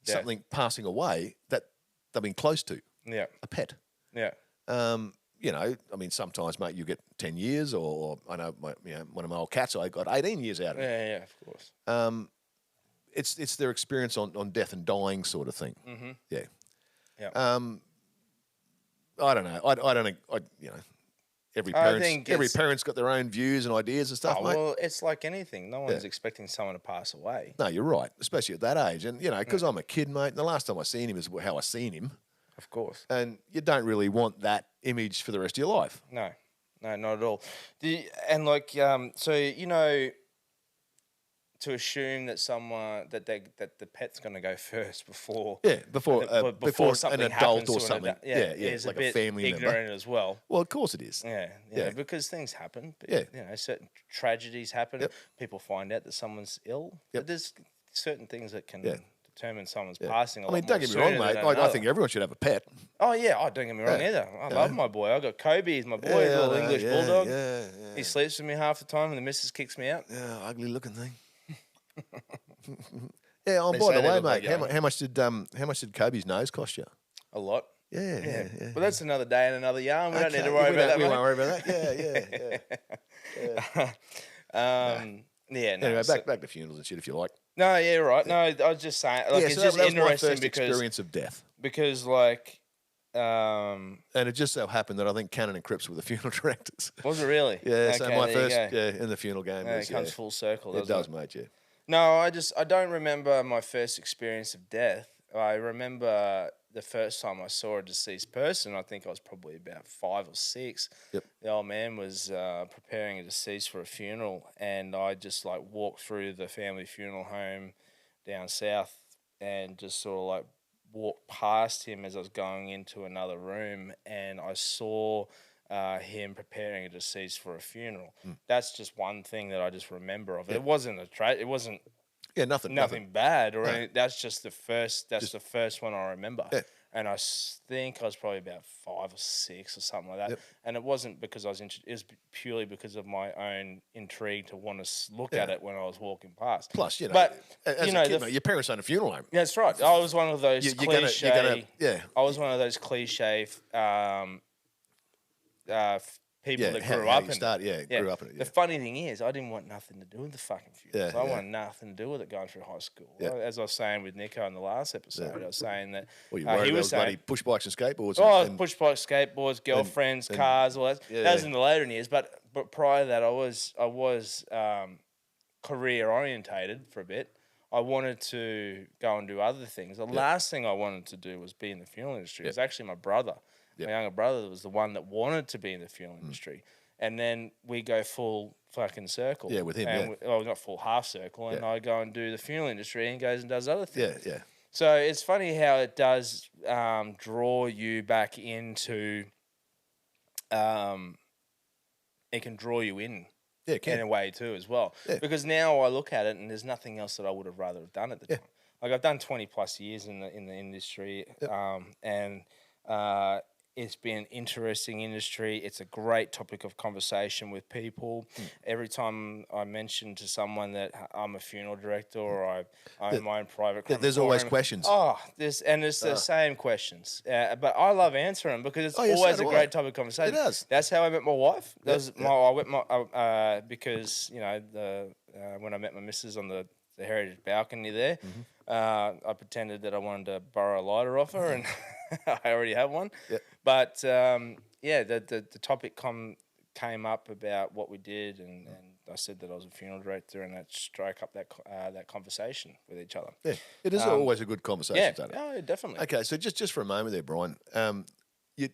something passing away that they've been close to. Yeah. A pet. Yeah. Sometimes, mate, you get 10 years, or I know, one of my old cats, I got 18 years out of it. Yeah, of course. It's their experience on death and dying sort of thing. Yeah. Yeah. I don't know. I don't think, every parent's got their own views and ideas and stuff, mate. Well, it's like anything. No one's expecting someone to pass away. No, you're right, especially at that age. And, because I'm a kid, mate, and the last time I seen him is how I seen him. Of course. And you don't really want that image for the rest of your life. No, not at all. To assume that that the pet's going to go first before before something an adult happens or to something. Is like a bit family ignorant member as well. Well, of course it is. Yeah, because things happen. Certain tragedies happen. People find out that someone's ill. But there's certain things that can determine someone's passing. Don't get me wrong, mate. I think everyone should have a pet. Oh yeah, don't get me wrong either. I love my boy. I got Kobe. He's my boy. He's a little English bulldog. Yeah. He sleeps with me half the time, and the missus kicks me out. Yeah, ugly looking thing. By the way, mate, how much did Kobe's nose cost you? A lot. Yeah. But that's another day and another yarn. We don't need to worry about that. We won't worry about that. Yeah. Yeah, no. Anyway, back to funerals and shit, if you like. No, yeah, right. No, I was just saying, like, it's so just that was my interesting first experience of death. because, like, and it just so happened that I think Cannon and Cripps were the funeral directors. Was it really? Yeah, Okay, so my first, there in the funeral game you go. was, It comes full circle, it doesn't does, it? mate, yeah. No, I don't remember my first experience of death. I remember the first time I saw a deceased person. I think I was probably about 5 or 6. Yep. The old man was preparing a deceased for a funeral, and I just like walked through the family funeral home down south and just sort of like walked past him as I was going into another room, and I saw him preparing a deceased for a funeral. That's just one thing that I just remember of it. It wasn't it wasn't nothing bad or anything. That's just the first. That's the first one I remember. Yeah. And I think I was probably about 5 or 6 or something like that. Yep. And it wasn't because I was it was purely because of my own intrigue to want to look at it when I was walking past. Plus, but as you a know, kid, mate, your parents own a funeral home. That's right. I was one of those cliche. I was one of those cliche people that grew up in it. Grew up in it. Yeah. The funny thing is, I didn't want nothing to do with the fucking funerals. Yeah, I wanted nothing to do with it going through high school. Yeah. As I was saying with Nico in the last episode, I was saying that Well, you worried he about was saying, bloody push bikes and skateboards. push bikes, skateboards, girlfriends, cars, all that. That was in the later years, but prior to that, I was career orientated for a bit. I wanted to go and do other things. The last thing I wanted to do was be in the funeral industry. It was actually my brother. My younger brother was the one that wanted to be in the funeral industry. And then we go full fucking circle. Yeah, with him, and not full half circle. And I go and do the funeral industry, and he goes and does other things. Yeah. So it's funny how it does draw you back into. It can draw you in. Yeah, it can. In a way too, as well. Yeah. Because now I look at it, and there's nothing else that I would have rather have done at the time. Like I've done 20 plus years in the industry, and it's been an interesting industry. It's a great topic of conversation with people. Every time I mention to someone that I'm a funeral director or I own my own private crematorium, there's always questions. It's the same questions. But I love answering them because it's always a great topic of conversation. It is. That's how I met my wife. Because when I met my missus on the heritage balcony there, I pretended that I wanted to borrow a lighter off her, and I already have one. Yep. But the topic came up about what we did, and I said that I was a funeral director, and that struck up that conversation with each other. Yeah, it is always a good conversation. Yeah, definitely. Okay, so just for a moment there, Brian, you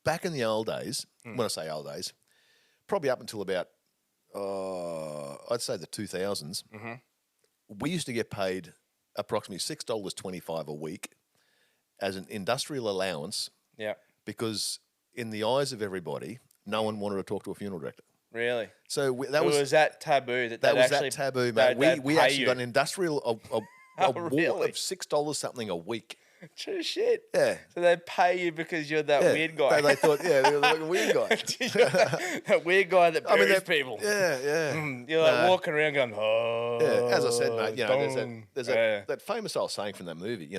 back in the old days, when I say old days, probably up until about I'd say the 2000s, we used to get paid approximately $6.25 a week as an industrial allowance. Yeah. Because in the eyes of everybody, no one wanted to talk to a funeral director. Really? So was that taboo? That was actually, that taboo, mate. We actually got an industrial really? award of $6 something a week. True shit. Yeah. So they pay you because you're that weird guy. They thought, you're like a weird guy. That weird guy that buries people. Yeah. You're like walking around going, oh. Yeah. As I said, mate, there's that famous old saying from that movie,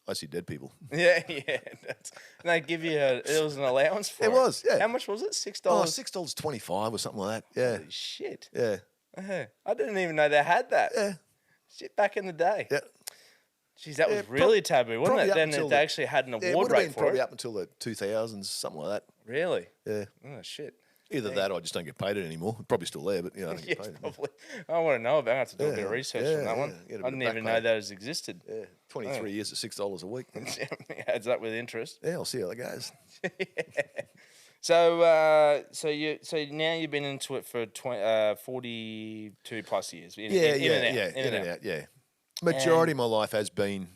I see dead people. Yeah. And they give you it was an allowance for it. It was, yeah. How much was it? $6? Oh, $6.25 or something like that. Yeah. Holy shit. Yeah. I didn't even know they had that. Yeah. Shit, back in the day. Yeah. Jeez, that was really taboo, wasn't it? Then they actually had an award rate for probably up until the 2000s, something like that. Really? Yeah. Oh, shit. Either that or I just don't get paid it anymore. Probably still there, but I don't get paid. Probably. I want to know about it. I have to do a bit of research on that one. I didn't even know those existed. Yeah. 23 years at $6 a week. Adds up with interest. Yeah, I'll see how that goes. So now you've been into it for 42 plus years. In and out. Yeah. Majority of my life has been,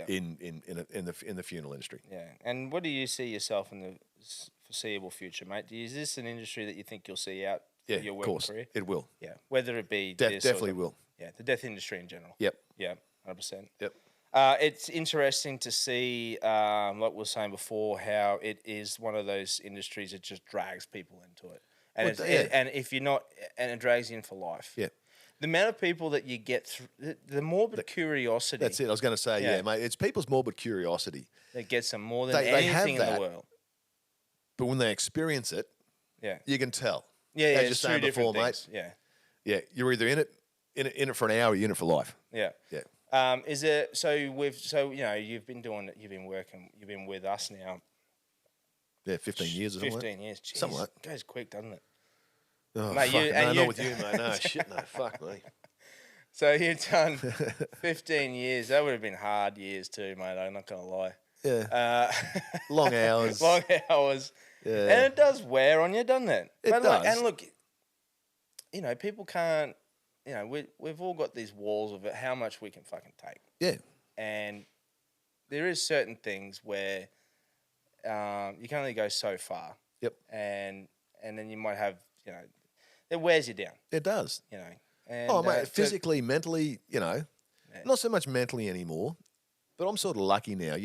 in the funeral industry. Yeah. And what do you see yourself in the foreseeable future, mate? Is this an industry that you think you'll see out for your work career? It will. Yeah. Whether it be definitely will. Yeah, the death industry in general. Yep. Yeah, 100%. Yep. It's interesting to see, like we were saying before, how it is one of those industries that just drags people into it, and and if you're not, and it drags you in for life. Yeah. The amount of people that you get through, the morbid curiosity. That's it. I was going to say, mate. It's people's morbid curiosity that gets them more than anything in the world. But when they experience it, you can tell. Yeah, as you're saying before, mate. Yeah. Yeah, you're either in it for an hour or you're in it for life. Yeah. Yeah. Is it so? You've been doing it. You've been working. You've been with us now. Yeah, 15 years or something. 15 years. Jeez, something like that. Goes quick, doesn't it? Oh, Mate, fuck, no, not with you, mate. No, shit, no, fuck me. So you've done 15 years. That would have been hard years too, mate. I'm not gonna lie. Yeah. Long hours. Long hours. Yeah. And it does wear on you, doesn't it? It but does. And look, people can't. We've all got these walls of it. How much we can fucking take. Yeah. And there is certain things where you can only go so far. Yep. And then you might have, it wears you down. It does. And, mate, physically, mentally, not so much mentally anymore, but I'm sort of lucky now.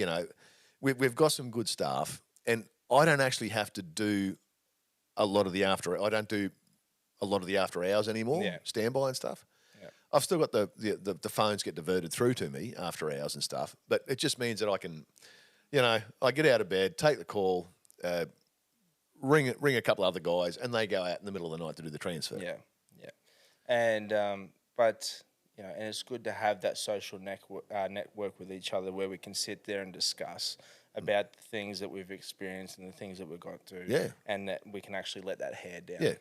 We've got some good staff, and I don't actually have to do a lot of the after. I don't do a lot of the after hours anymore, standby and stuff. Yeah. I've still got the phones get diverted through to me after hours and stuff, but it just means that I can, I get out of bed, take the call, ring a couple other guys, and they go out in the middle of the night to do the transfer. Yeah. And but and it's good to have that social network with each other where we can sit there and discuss about the things that we've experienced and the things that we've got through. Yeah. And that we can actually let that hair down. Yeah.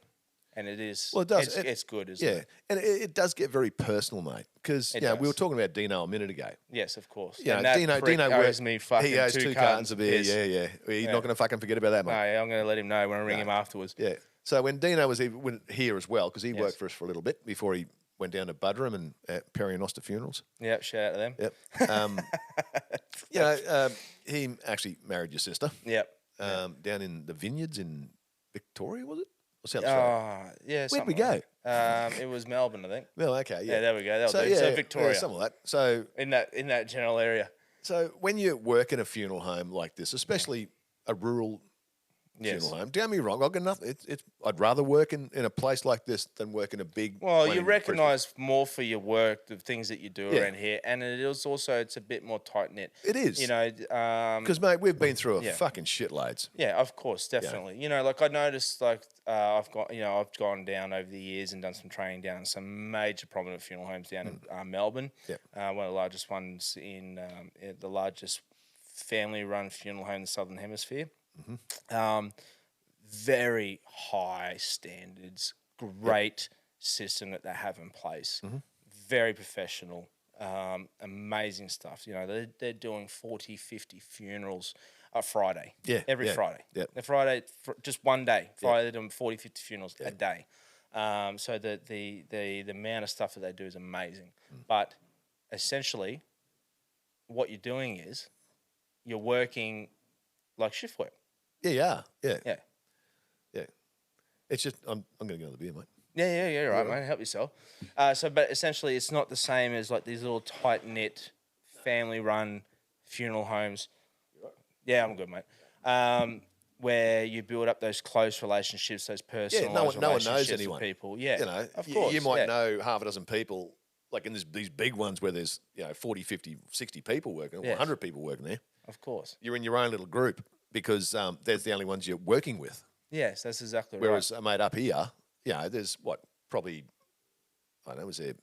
And it is. Well, it does. It's good, isn't it? Yeah, and it does get very personal, mate. Because we were talking about Dino a minute ago. Yes, of course. Yeah, Dino owes me fucking he owes two cartons of beer. piss. Yeah. You're not going to fucking forget about that, mate. No, I'm going to let him know when I ring him afterwards. Yeah. So when Dino was here as well, because he worked for us for a little bit before he went down to Budrum and Perry and Oster Funerals. Yep, shout out to them. Yep. He actually married your sister. Yep. Down in the vineyards in Victoria, was it? Or South Australia? Yeah. Where'd we go? It was Melbourne, I think. Well, okay, yeah. Yeah, there we go. So Victoria. Yeah, something like that. So in that general area. So when you work in a funeral home like this, especially a rural funeral home, don't get me wrong, I've got nothing. I'd rather work in a place like this than work in a big. Well, you recognise more for your work, the things that you do around here, and it is also it's a bit more tight knit. It is, because mate, we've been through a fucking shitloads. Yeah, of course, definitely. Yeah. Like I noticed, I've gone down over the years and done some training down in some major prominent funeral homes down in Melbourne. Yep. One of the largest ones in the largest family-run funeral home in the Southern Hemisphere. Mm-hmm. Very high standards, great system that they have in place. Mm-hmm. Very professional, amazing stuff. They're doing 40, 50 funerals a Friday. Yeah, every Friday. Yeah, the Friday, just one day. Friday they're doing 40, 50 funerals a day. So the amount of stuff that they do is amazing. But essentially, what you're doing is you're working like shift work. Yeah. It's just I'm going to get another beer, mate. Yeah, right, mate. Help yourself. But essentially, it's not the same as like these little tight knit, family run funeral homes. Yeah, I'm good, mate. Where you build up those close relationships, those personal relationships no one knows anyone. With people. Yeah, of course. You might know half a dozen people, like in these big ones where there's 40, 50, 60 people working, or 100 people working there. Of course. You're in your own little group because there's the only ones you're working with. Yes, that's exactly right. Whereas, mate, up here, there's probably, I don't know, was there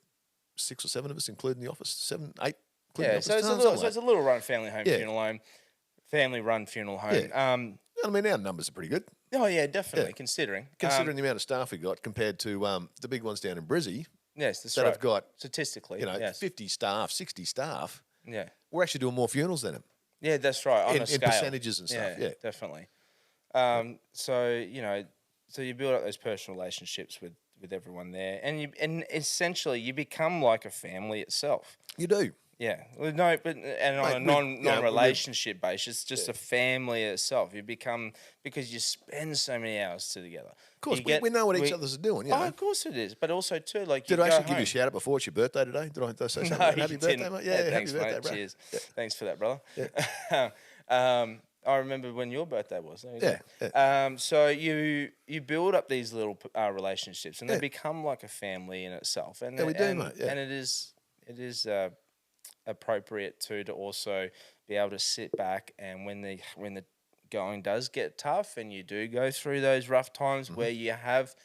6 or 7 of us, including the office? 7, 8? Yeah, so it's a little run family home funeral home. Family run funeral home. Yeah. I mean, our numbers are pretty good. Oh, yeah, definitely, considering the amount of staff we got compared to the big ones down in Brizzy. Yes, that's that right. have got, statistically, 50 staff, 60 staff. Yeah. We're actually doing more funerals than them. Yeah, that's right. On a scale. In percentages and stuff. Yeah, definitely. So you build up those personal relationships with everyone there, and essentially you become like a family itself. You do. Yeah. Well, no, but on a non-relationship basis, just a family itself. You become, because you spend so many hours together. Of course, we know what each other's are doing. Oh, of course it is. But also too, like, did I actually give you a shout out before it's your birthday today? Did I say something? No, happy birthday, mate. Yeah, thanks, happy birthday, mate. bro. Cheers. Yeah. Thanks for that, brother. Yeah. I remember when your birthday was. Yeah. So you build up these little relationships, and they become like a family in itself. And we do, mate. Yeah. And it is appropriate to also be able to sit back, and when the going does get tough, and you do go through those rough times where you have,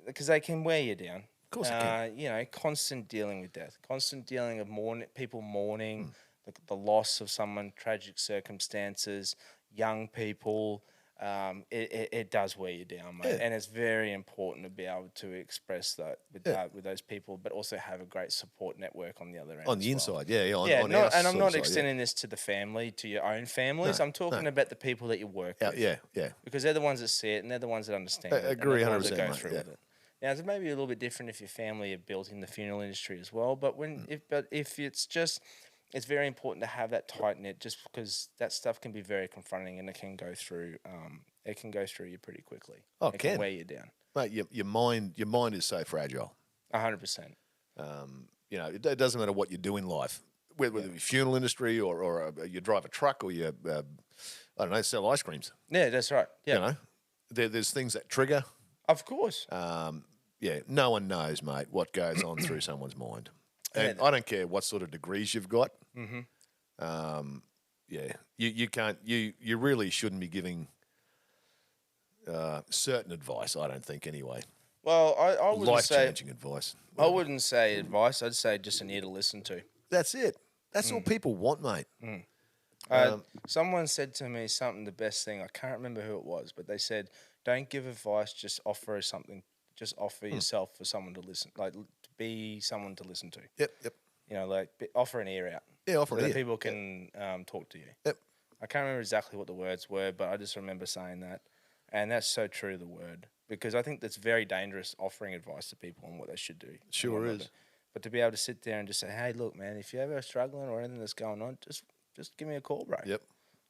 because they can wear you down. Of course it can. You know, constant dealing with death, constant dealing of people mourning, the loss of someone, tragic circumstances, young people. It does wear you down, mate. Yeah. And it's very important to be able to express that with those people, but also have a great support network on the other end. On the inside, yeah. On and I'm not side, extending this to the family, to your own families. I'm talking about the people that you work with. Yeah. Because they're the ones that see it and they're the ones that understand it. Agree, and they're the ones 100%, that go mate, through yeah. with it. Now, it's maybe a little bit different if your family are built in the funeral industry as well. But if it's just, it's very important to have that tight knit, just because that stuff can be very confronting and it can go through. It can go through you pretty quickly. Oh, it can wear you down. Mate, your mind is so fragile. 100%. You know, it doesn't matter what you do in life, whether it be funeral industry or you drive a truck or you, I don't know, sell ice creams. Yeah, that's right. Yeah. You know, there's things that trigger. Of course. Yeah, no one knows, mate, what goes on through someone's mind. And I don't care what sort of degrees you've got. Yeah, you can't. You really shouldn't be giving certain advice. I don't think anyway. Well, I wouldn't say life-changing advice. I wouldn't say advice. I'd say just an ear to listen to. That's it. That's all people want, mate. Someone said to me something. The best thing, I can't remember who it was, but they said, "Don't give advice. Just offer something. Just offer yourself for someone to listen. Like, to be someone to listen to. Yep. You know, like offer an ear out. Yeah, offer so an that ear. people can talk to you. Yep. I can't remember exactly what the words were, but I just remember saying that, and that's so true. The word, because I think that's very dangerous offering advice to people on what they should do. Sure is. But to be able to sit there and just say, "Hey, look, man, if you're ever struggling or anything that's going on, just give me a call, bro. Yep.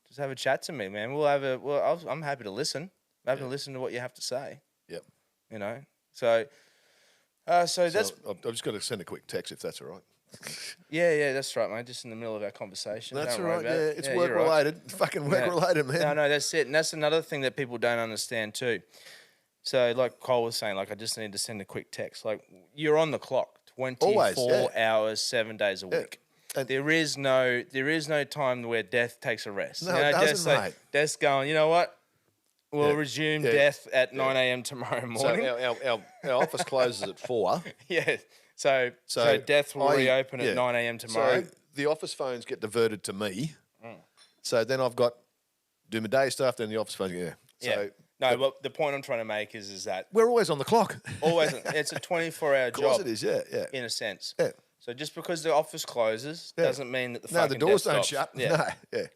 Just have a chat to me, man. I'm happy to listen. I'm happy to listen to what you have to say. Yep. You know, so that's I've just got to send a quick text if that's all right. yeah, that's right, mate. Just in the middle of our conversation. That's Don't all worry right. about Yeah, it. it's Yeah, work you're right. related. Fucking work related, man. No, that's it. And that's another thing that people don't understand too. So, like Cole was saying, like, I just need to send a quick text. Like, you're on the clock 24 hours, 7 days a week. And There is no time where death takes a rest. No, it doesn't, mate. Death's going, you know what? We'll resume death at 9 a.m. tomorrow morning. So our office closes at 4. Yeah. So death will reopen at 9 a.m. tomorrow. So the office phones get diverted to me. So then I've got do my day stuff, then the office phones. Yeah. So No, but the point I'm trying to make is that we're always on the clock. it's a 24-hour job. Of course it is, yeah. In a sense. Yeah. So just because the office closes doesn't mean that the doors don't shut. Yeah. No, yeah.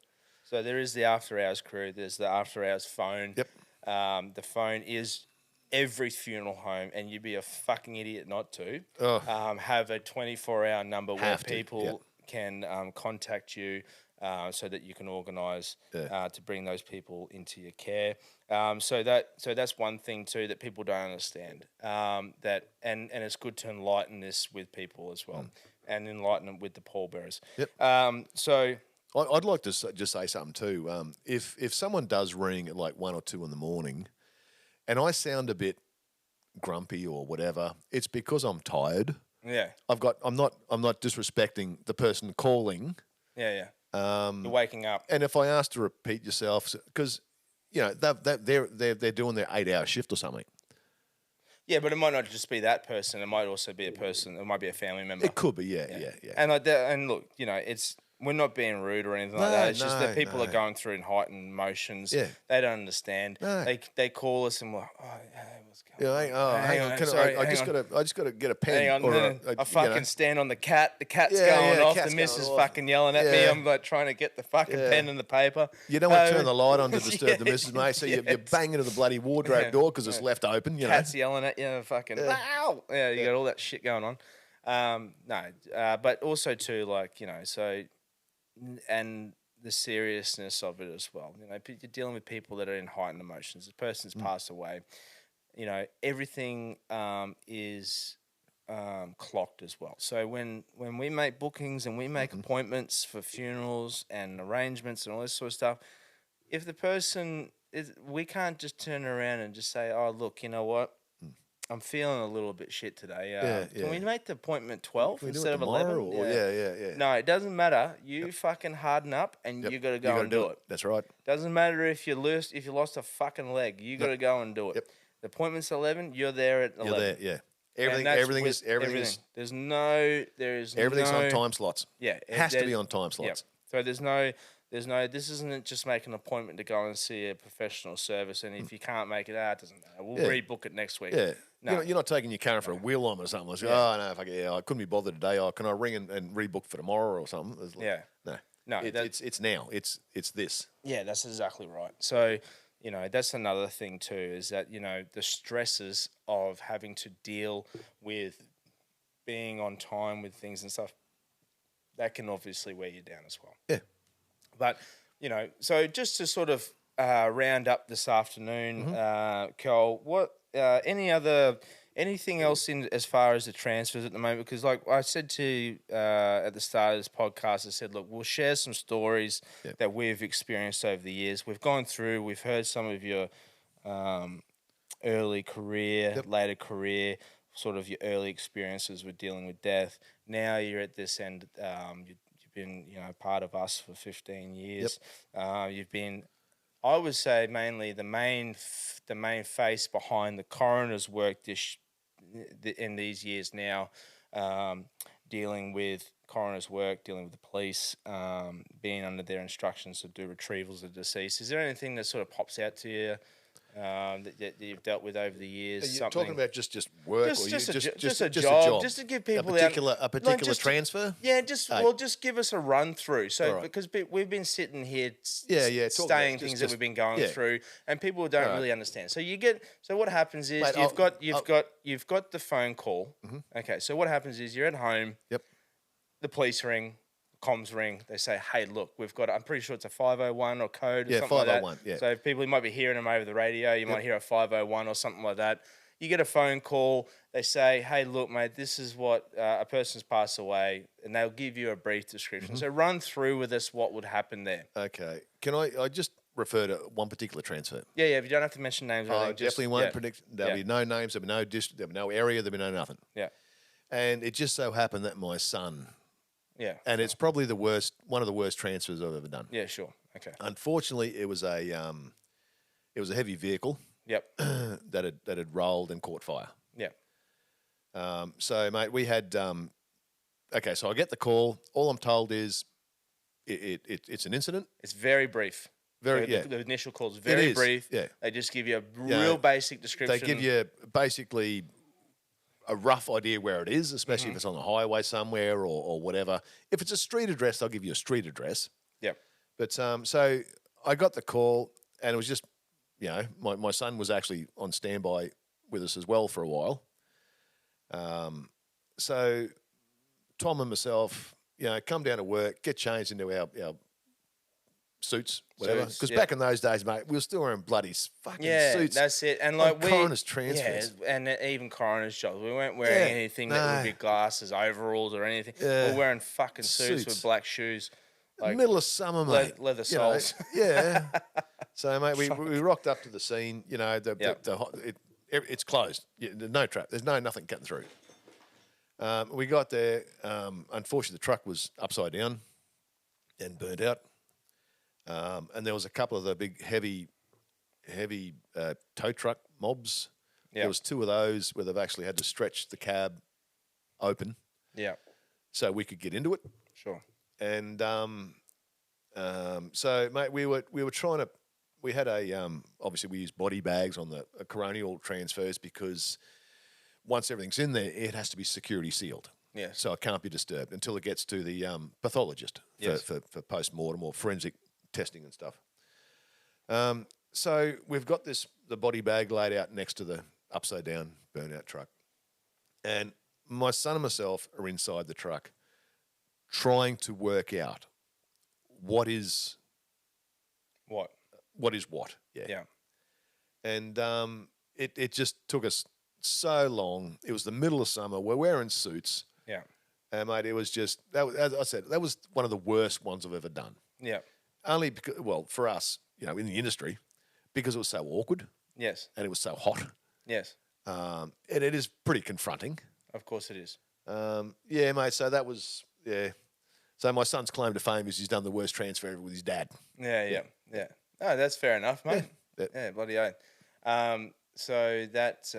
So there is the after hours crew. There's the after hours phone. Yep. The phone is every funeral home, and you'd be a fucking idiot not to have a 24-hour number where people can contact you so that you can organise to bring those people into your care. So that's one thing too that people don't understand. That and it's good to enlighten this with people as well, and enlighten them with the pallbearers. Yep. So I'd like to just say something too. If someone does ring at like 1 or 2 in the morning, and I sound a bit grumpy or whatever, it's because I'm tired. Yeah. I'm not disrespecting the person calling. Yeah. You're waking up. And if I ask to repeat yourself, because you know they're doing their 8-hour shift or something. Yeah, but it might not just be that person. It might also be a person. It might be a family member. It could be, yeah. And like that, and look, you know, we're not being rude or anything like that. It's just that people are going through heightened emotions. Yeah. They don't understand. No. They call us and we're like, oh, hey, what's going on? Yeah, hang on. I just got to get a pen. Hang on. I fucking stand on the cat. The cat's going off. The missus fucking yelling at me. I'm like trying to get the fucking pen and the paper. You don't want to turn the light on to disturb the missus, mate. So you're banging into the bloody wardrobe door because it's left open. You know, cat's yelling at you. Fucking wow. Yeah, you got all that shit going on. But also too, like, you know, so. And the seriousness of it as well. You know, you're dealing with people that are in heightened emotions. The person's passed away. You know, everything is clocked as well. So when we make bookings and we make appointments for funerals and arrangements and all this sort of stuff, if the person we can't just turn around and just say, oh, look, you know what? I'm feeling a little bit shit today. Can we make the appointment 12 instead of 11? Yeah. No, it doesn't matter. You fucking harden up and you got to go and do it. That's right. Doesn't matter if you lost a fucking leg. You got to go and do it. The appointment's 11. You're there at 11. You're there, yeah. And Everything that's is everything is Everything's on time slots. Yeah, It has to be on time slots. So there's no. This isn't just make an appointment to go and see a professional service, and if you can't make it, it doesn't matter. We'll rebook it next week. Yeah. No. You're not taking your car for a wheel on or something. Like, oh, no, I couldn't be bothered today. Oh, can I ring and rebook for tomorrow or something? No. It's now. It's this. Yeah, that's exactly right. So, that's another thing too, is that, the stresses of having to deal with being on time with things and stuff, that can obviously wear you down as well. Yeah. But, so just to sort of round up this afternoon, Col, what anything else in as far as the transfers at the moment? Because like I said to you at the start of this podcast, I said, look, we'll share some stories that we've experienced over the years. We've gone through, we've heard some of your early career, later career, sort of your early experiences with dealing with death. Now you're at this end, you've been, part of us for 15 years. You've been, I would say, mainly the main face behind the coroner's work in these years now, dealing with coroner's work, dealing with the police, being under their instructions to do retrievals of deceased. Is there anything that sort of pops out to you that you've dealt with over the years? Are you something talking about just work, just or a job, just to give people a particular transfer? Just give us a run through. So because we've been sitting here, saying things that we've been going through, and people don't really understand. So what happens is you've got the phone call. Okay, so what happens is you're at home. Yep. The police ring. Comms ring, they say, hey, look, we've got, I'm pretty sure it's a 501 or code or something like that. 501, yeah. So people, you might be hearing them over the radio, you might hear a 501 or something like that. You get a phone call, they say, hey, look, mate, this is what a person's passed away, and they'll give you a brief description. So run through with us what would happen there. Okay. Can I just refer to one particular transfer? Yeah, if you don't have to mention names or anything. Definitely won't predict. There'll be no names, there'll be no district, there'll be no area, there'll be no nothing. Yeah. And it just so happened that my son... Yeah. And it's probably one of the worst transfers I've ever done. Yeah, sure. Okay. Unfortunately, it was a heavy vehicle. Yep. that had rolled and caught fire. Yeah. So, mate, we had okay, so I get the call. All I'm told is it's an incident. It's very brief. The initial call is very brief. Yeah. They just give you a real basic description. They give you basically a rough idea where it is, especially if it's on the highway somewhere or whatever. If it's a street address, they'll give you a street address. Yep. But so I got the call, and it was just, my son was actually on standby with us as well for a while. So Tom and myself, come down to work, get changed into our suits, whatever. Because back in those days, mate, we were still wearing bloody fucking suits. Yeah, that's it. And like coroner's transfers. Yeah, and even coroner's jobs. We weren't wearing anything that would be glasses, overalls, or anything. We're wearing fucking suits with black shoes. Like middle of summer, mate. Leather soles. So, mate, we rocked up to the scene. It's closed. There's no trap. There's nothing getting through. We got there. Unfortunately, the truck was upside down and burnt out. And there was a couple of the big, heavy tow truck mobs. Yep. There was two of those where they've actually had to stretch the cab open. Yeah. So we could get into it. Sure. And so, mate, we were trying to. We had obviously we used body bags on the coronial transfers because once everything's in there, it has to be security sealed. Yeah. So it can't be disturbed until it gets to the pathologist for post-mortem or forensic testing and stuff. So we've got the body bag laid out next to the upside down burnout truck, and my son and myself are inside the truck trying to work out what is what. Yeah. And it just took us so long. It was the middle of summer. We're wearing suits. Yeah. And mate, it was just as I said, that was one of the worst ones I've ever done. Yeah. Only because, for us, in the industry, because it was so awkward. Yes. And it was so hot. Yes. And it is pretty confronting. Of course it is. Yeah, mate. So that was, So my son's claim to fame is he's done the worst transfer ever with his dad. Yeah. Oh, that's fair enough, mate. Yeah, bloody oath. So that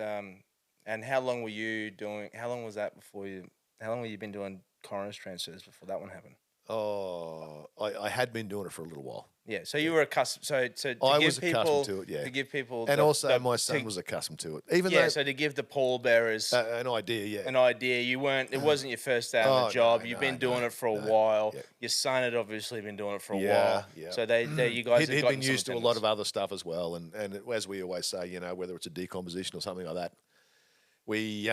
and how long were you doing? How long was that before you? How long were you been doing coroner's transfers before that one happened? Oh, I had been doing it for a little while. Yeah, so you were accustomed. So to I give was accustomed people to it, yeah. to give people And the, also, the, my son to, was accustomed to it. Even yeah. though So to give the pallbearers an idea, yeah. an idea, you weren't. It wasn't your first day on Oh, the job. no, You've no, been doing no, it for a no. while. Yeah. Your son had obviously been doing it for a Yeah, while. yeah. So they you guys He'd had been used to a lot of attendance. other stuff as well, and as we always say, you know, whether it's a decomposition or something like that, we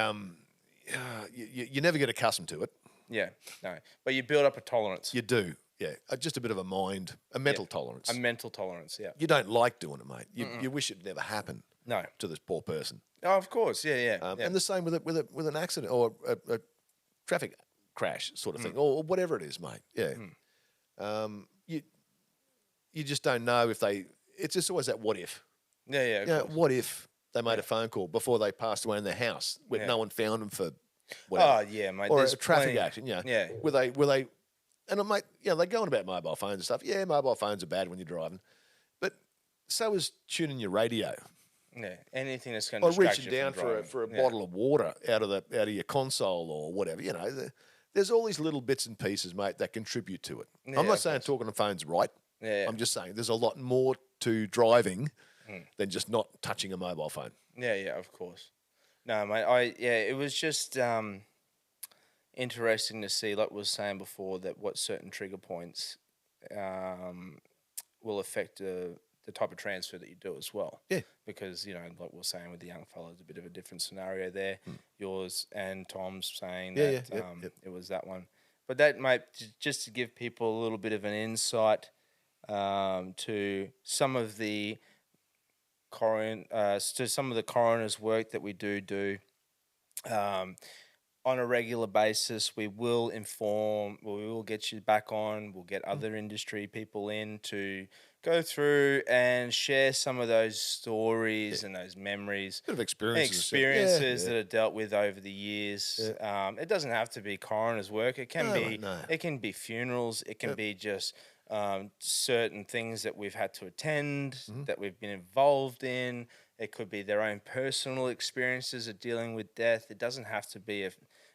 you never get accustomed to it. Yeah, no, but you build up a tolerance, You do, yeah, just a bit of a mental tolerance. a mental tolerance. Yeah. You don't like doing it, mate. You wish it never happened No. to this poor person. Oh, of course. Yeah, yeah. Yeah. And the same with an accident or a traffic crash sort of thing, or whatever it is, mate. Yeah. You just don't know if they. It's just always that what if. Yeah, yeah. Of You know, course. what if they made a phone call before they passed away in their house, when Yeah. no one found them for whatever, Oh, yeah, mate. or there's a traffic plenty- accident. You know, Yeah. were they, and mate, yeah, they go on about mobile phones and stuff. Yeah, mobile phones are bad when you're driving, but so is tuning your radio Yeah. Anything that's going to or distract reaching you down from for driving. for a Yeah. bottle of water out of your console or whatever. You know, there's all these little bits and pieces, mate, that contribute to it. Yeah, I'm not of saying course. talking on phone's right. Yeah. I'm just saying there's a lot more to driving than just not touching a mobile phone. Yeah, yeah, of course. No, mate. It was just interesting to see, like we was saying before, that what certain trigger points will affect the type of transfer that you do as well. Yeah. Because, like we were saying with the young fella, it's a bit of a different scenario there. Yours and Tom's saying Yeah, that yeah, yep. it was that one. But that, mate, just to give people a little bit of an insight to some of the coroner's work that we do on a regular basis. We will we will get you back on. We'll get other industry people in to go through and share some of those stories and those memories. Bit of experiences. Experiences that are dealt with over the years. It doesn't have to be coroner's work. It can be. No. It can be funerals. It can be just certain things that we've had to attend, that we've been involved in. It could be their own personal experiences of dealing with death. It doesn't have to be a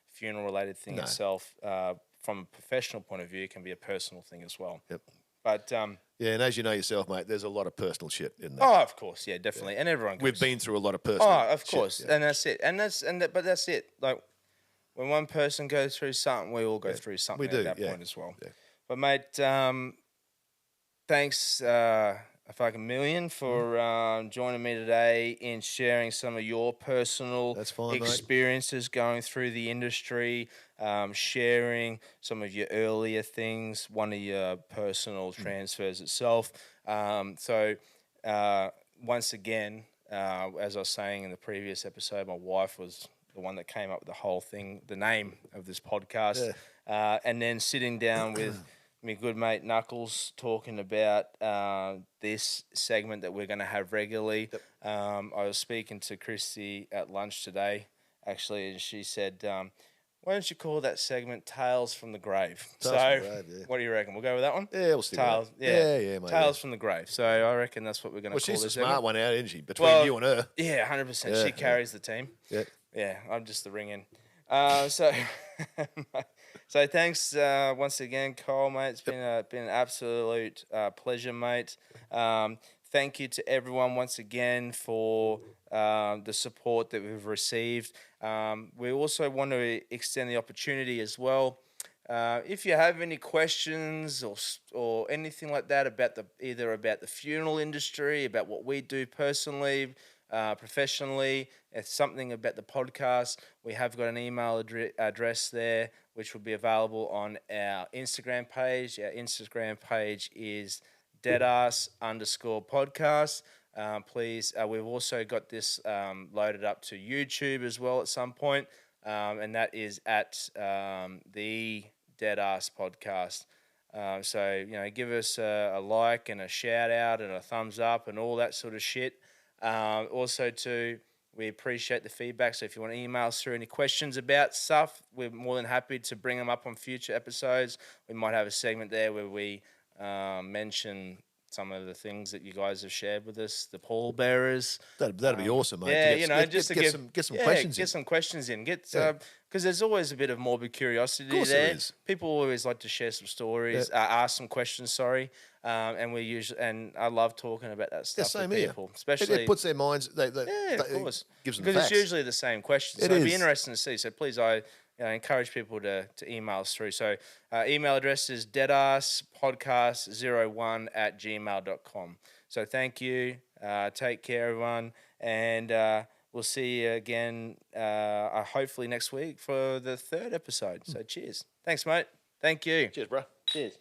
funeral-related thing itself. From a professional point of view, it can be a personal thing as well. Yep. But Yeah, and as you know yourself, mate, there's a lot of personal shit in there. oh, of course, yeah, definitely, and everyone. We've been through a lot of personal. Oh, of shit, course, yeah. and that's it, but that's it. Like when one person goes through something, we all go through something do, at that yeah. point as well. Yeah. But mate, thanks a fucking million for joining me today in sharing some of your personal That's fine, mate. experiences going through the industry, sharing some of your earlier things, one of your personal transfers itself. So once again, as I was saying in the previous episode, my wife was the one that came up with the whole thing, the name of this podcast, and then sitting down with my good mate Knuckles talking about this segment that we're going to have regularly. I was speaking to Christy at lunch today, actually, and she said, why don't you call that segment Tales from the Grave? Tales from the Grave, yeah. What do you reckon? We'll go with that one? Yeah, we'll stick Tales, with that. Yeah, mate. Tales from the Grave. So I reckon that's what we're going to Well, call she's this a smart segment. one out, isn't she? Between you and her. Yeah, 100%. Yeah, She carries the team. Yeah. Yeah, I'm just the ring-in. So thanks once again, Cole, mate. It's been an absolute pleasure, mate. Thank you to everyone once again for the support that we've received. We also want to extend the opportunity as well. If you have any questions or anything like that about either about the funeral industry, about what we do personally, professionally, it's something about the podcast, we have got an email address there, which will be available on our Instagram page. Our Instagram page is Deadass_podcast. Please, we've also got this loaded up to YouTube as well at some point, and that is at the Deadass Podcast. So, give us a like and a shout out and a thumbs up and all that sort of shit. Also, too, we appreciate the feedback. So if you want to email us through any questions about stuff, we're more than happy to bring them up on future episodes. We might have a segment there where we mention some of the things that you guys have shared with us, the pallbearers. That'd be awesome, mate. Yeah, Get some questions in. Get some questions in. Because there's always a bit of morbid curiosity Of course there. there is. People always like to share some stories, ask some questions. Sorry, and I love talking about that stuff same with here. people, especially It puts their minds. Of course, gives them because facts. it's usually the same questions. So It it'd be is. interesting to see. So please, I encourage people to email us through. So email address is deadasspodcast01@gmail.com. So thank you. Take care, everyone, and we'll see you again hopefully next week for the 3rd episode. So cheers. Thanks, mate. Thank you. Cheers, bro. Cheers.